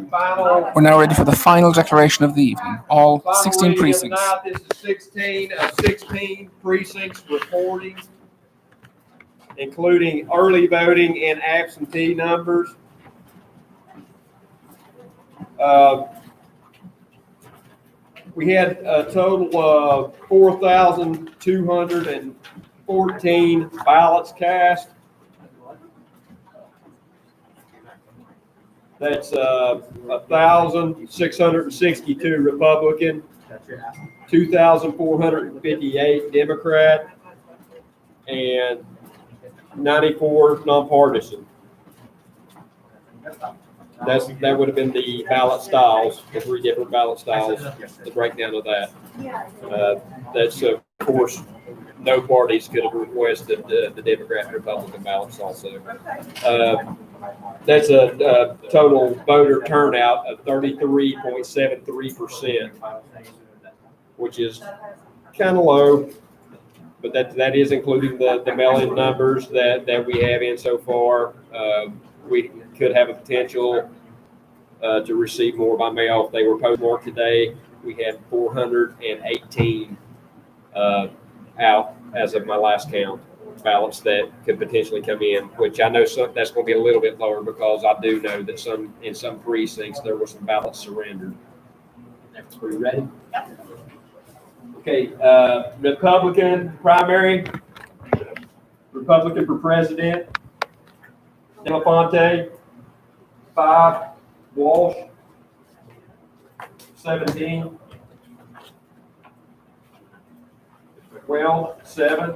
final. We're now ready for the final declaration of the evening. All Final 16 reading of the precincts. night. This is 16 of 16 precincts reporting, including early voting and absentee numbers. We had a total of 4,214 ballots cast. That's 1,662 Republican, 2,458 Democrat, and 94 nonpartisan. That would have been the ballot styles, the 3 different ballot styles, the breakdown of that. That's of course, no parties could have requested the Democrat and Republican ballots also. That's a total voter turnout of 33.73%, which is kind of low, but that is including the mail-in numbers that we have in so far. We could have a potential to receive more by mail if they were postmarked today. We had 418 out as of my last count, ballots that could potentially come in, which I know that's going to be a little bit lower because I do know that in some precincts there were some ballots surrendered. Are you ready? Okay, Republican primary, Republican for president, Delafonte, 5, Walsh, 17, Well, 7,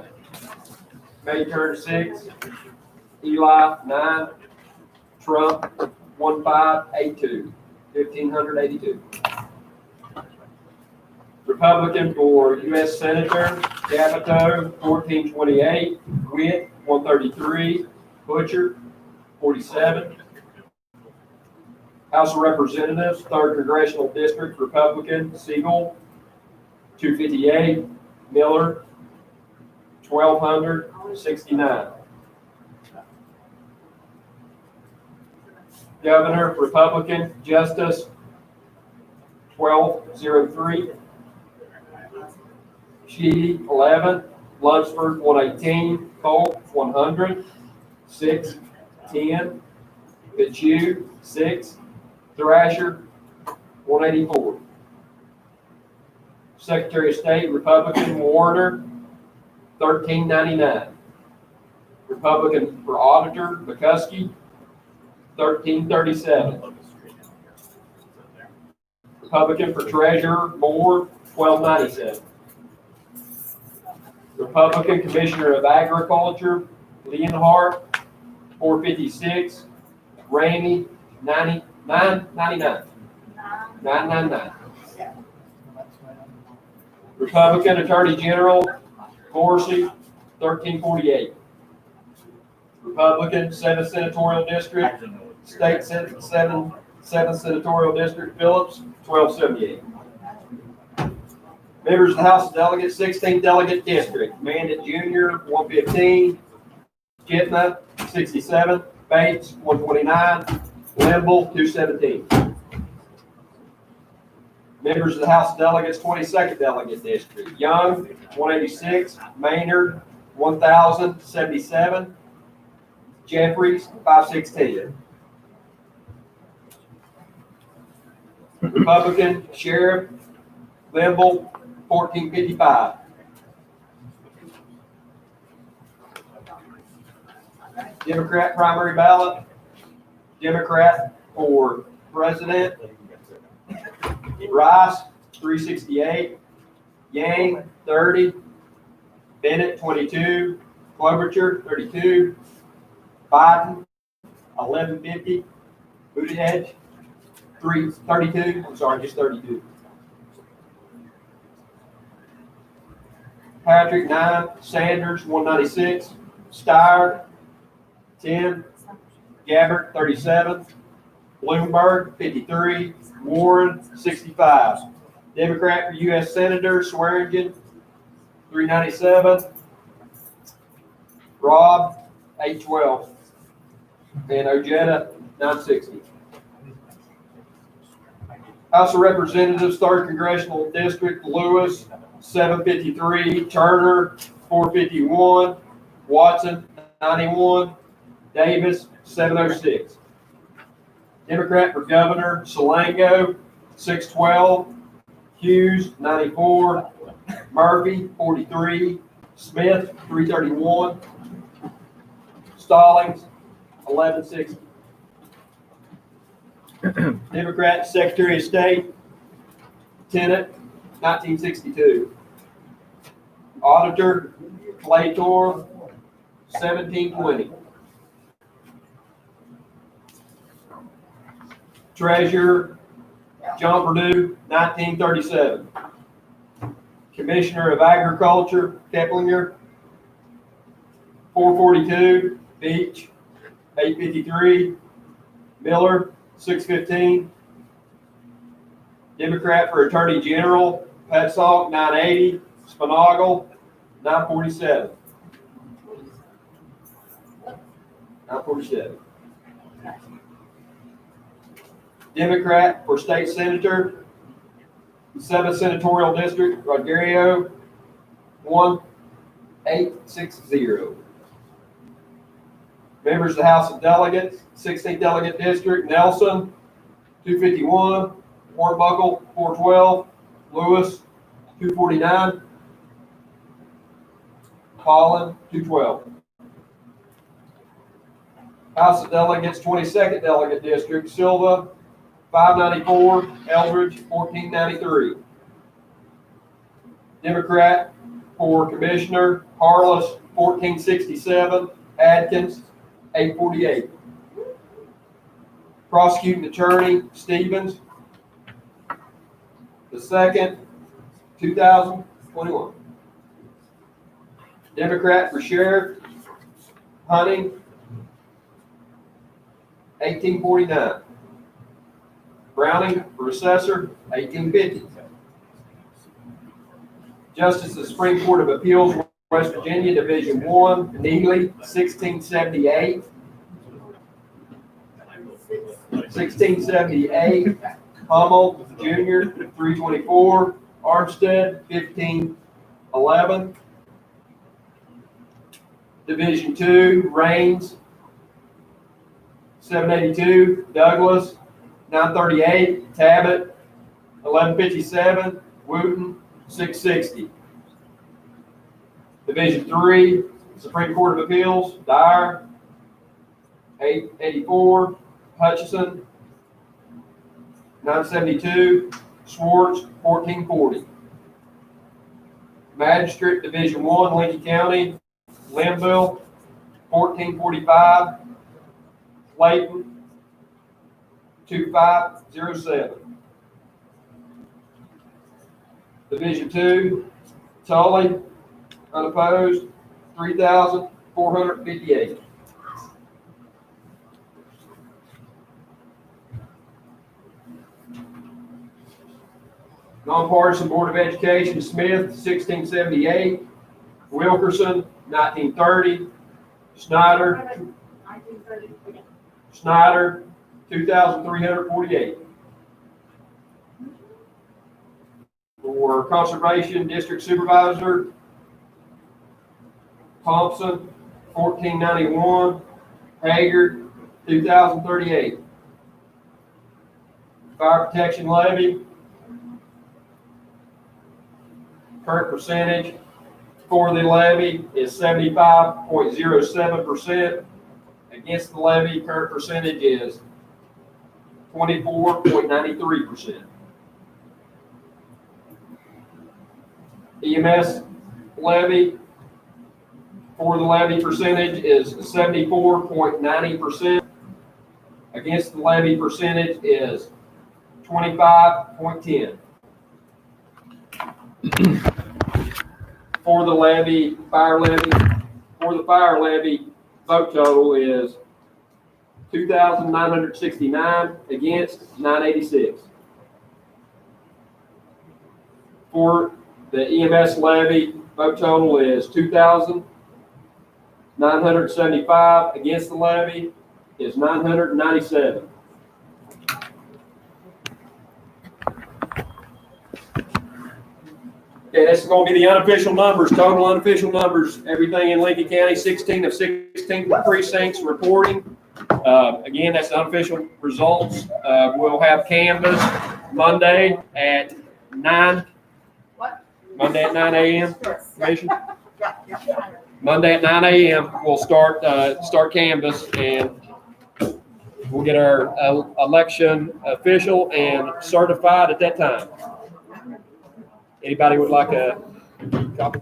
Mayturn 6, Eli 9, Trump 1582, 1582. Republican for U.S. Senator, Capito 1428, Witt 133, Butcher 47. House of Representatives, 3rd Congressional District, Republican, Siegel 258, Miller 1269. Governor, Republican, Justice 1203. Sheedy 11, Lunsford 118, Polk 100, 6, 10, Fitzhugh 6, Thrasher 184. Secretary of State, Republican, Warner 1399. Republican for Auditor, McCuskey 1337. Republican for Treasurer, Moore 1297. Republican Commissioner of Agriculture, Leonhardt 456. Ramey 999. Republican Attorney General, Dorsey 1348. Republican 7th Senatorial District, State 7th Senatorial District, Phillips 1278. Members of the House of Delegates, 16th Delegate District, Mandit Jr. 115, Jitna 67, Bates 129, Limble 217. Members of the House of Delegates, 22nd Delegate District, Young 186, Maynard 1077, Jeffries 516. Republican Sheriff, Limble 1455. Democrat primary ballot, Democrat for president, Rice 368, Yang 30, Bennett 22, Klobuchar 32, Biden 1150, Buttigieg 32. I'm sorry, just 32. Patrick 9, Sanders 196, Steyer 10, Gabbard 37, Bloomberg 53, Warren 65. Democrat for U.S. Senator, Swearingen 397, Robb 812. and Ojeda, 960. House of Representatives, 3rd Congressional District, Lewis, 753, Turner, 451, Watson, 91, Davis, 706. Democrat for Governor, Salango, 612, Hughes, 94, Murphy, 43, Smith, 331, Stallings, 1160. Democrat Secretary of State, Tennant, 1962. Auditor, Claytor, 1720. Treasurer, John Perdue, 1937. Commissioner of Agriculture, Keplinger, 442. Beach, 853. Miller, 615. Democrat for Attorney General, Petzold, 980. Spinagle, 947. 947. Democrat for State Senator, 7th Senatorial District, Rogerio, 1860. Members of the House of Delegates, 16th Delegate District, Nelson, 251, Hornbuckle, 412, Lewis, 249, Collin, 212. House of Delegates, 22nd Delegate District, Silva, 594, Eldridge, 1493. Democrat for Commissioner, Harless, 1467, Adkins, 848. Prosecuting Attorney, Stevens, the 2nd, 2021. Democrat for Sheriff, Hunting, 1849. Browning for Assessor, 1850. Justice of the Supreme Court of Appeals, West Virginia, Division 1, Neely, 1678. 1678. Hummel, Jr., 324. Armstead, 1511. Division 2, Raines, 782. Douglas, 938. Tabbitt, 1157. Wooten, 660. Division 3, Supreme Court of Appeals, Dyer, 884. Hutchison, 972. Schwartz, 1440. Magistrate, Division 1, Lincoln County, Linville, 1445. Clayton, 2507. Division 2, Tully, unopposed, 3,458. Nonpartisan Board of Education, Smith, 1678. Wilkerson, 1930. Snyder, 2,348. For Conservation District Supervisor, Thompson, 1491. Hager, 2,038. Fire Protection Levy, current percentage for the levy is 75.07%. Against the levy, current percentage is 24.93%. EMS levy, for the levy percentage is 74.90%. Against the levy percentage is 25.10. For the levy, for the fire levy, vote total is 2,969, against 986. For the EMS levy, vote total is 2,975, against the levy is 997. Okay, that's going to be the unofficial numbers, total unofficial numbers, everything in Lincoln County, 16 of 16 precincts reporting. Again, that's the unofficial results. We'll have canvass Monday at 9. What? Monday at 9 a.m. Yes. Commission? Yeah. Monday at 9 a.m. We'll start canvass, and we'll get our election official and certified at that time. Anybody would like a copy?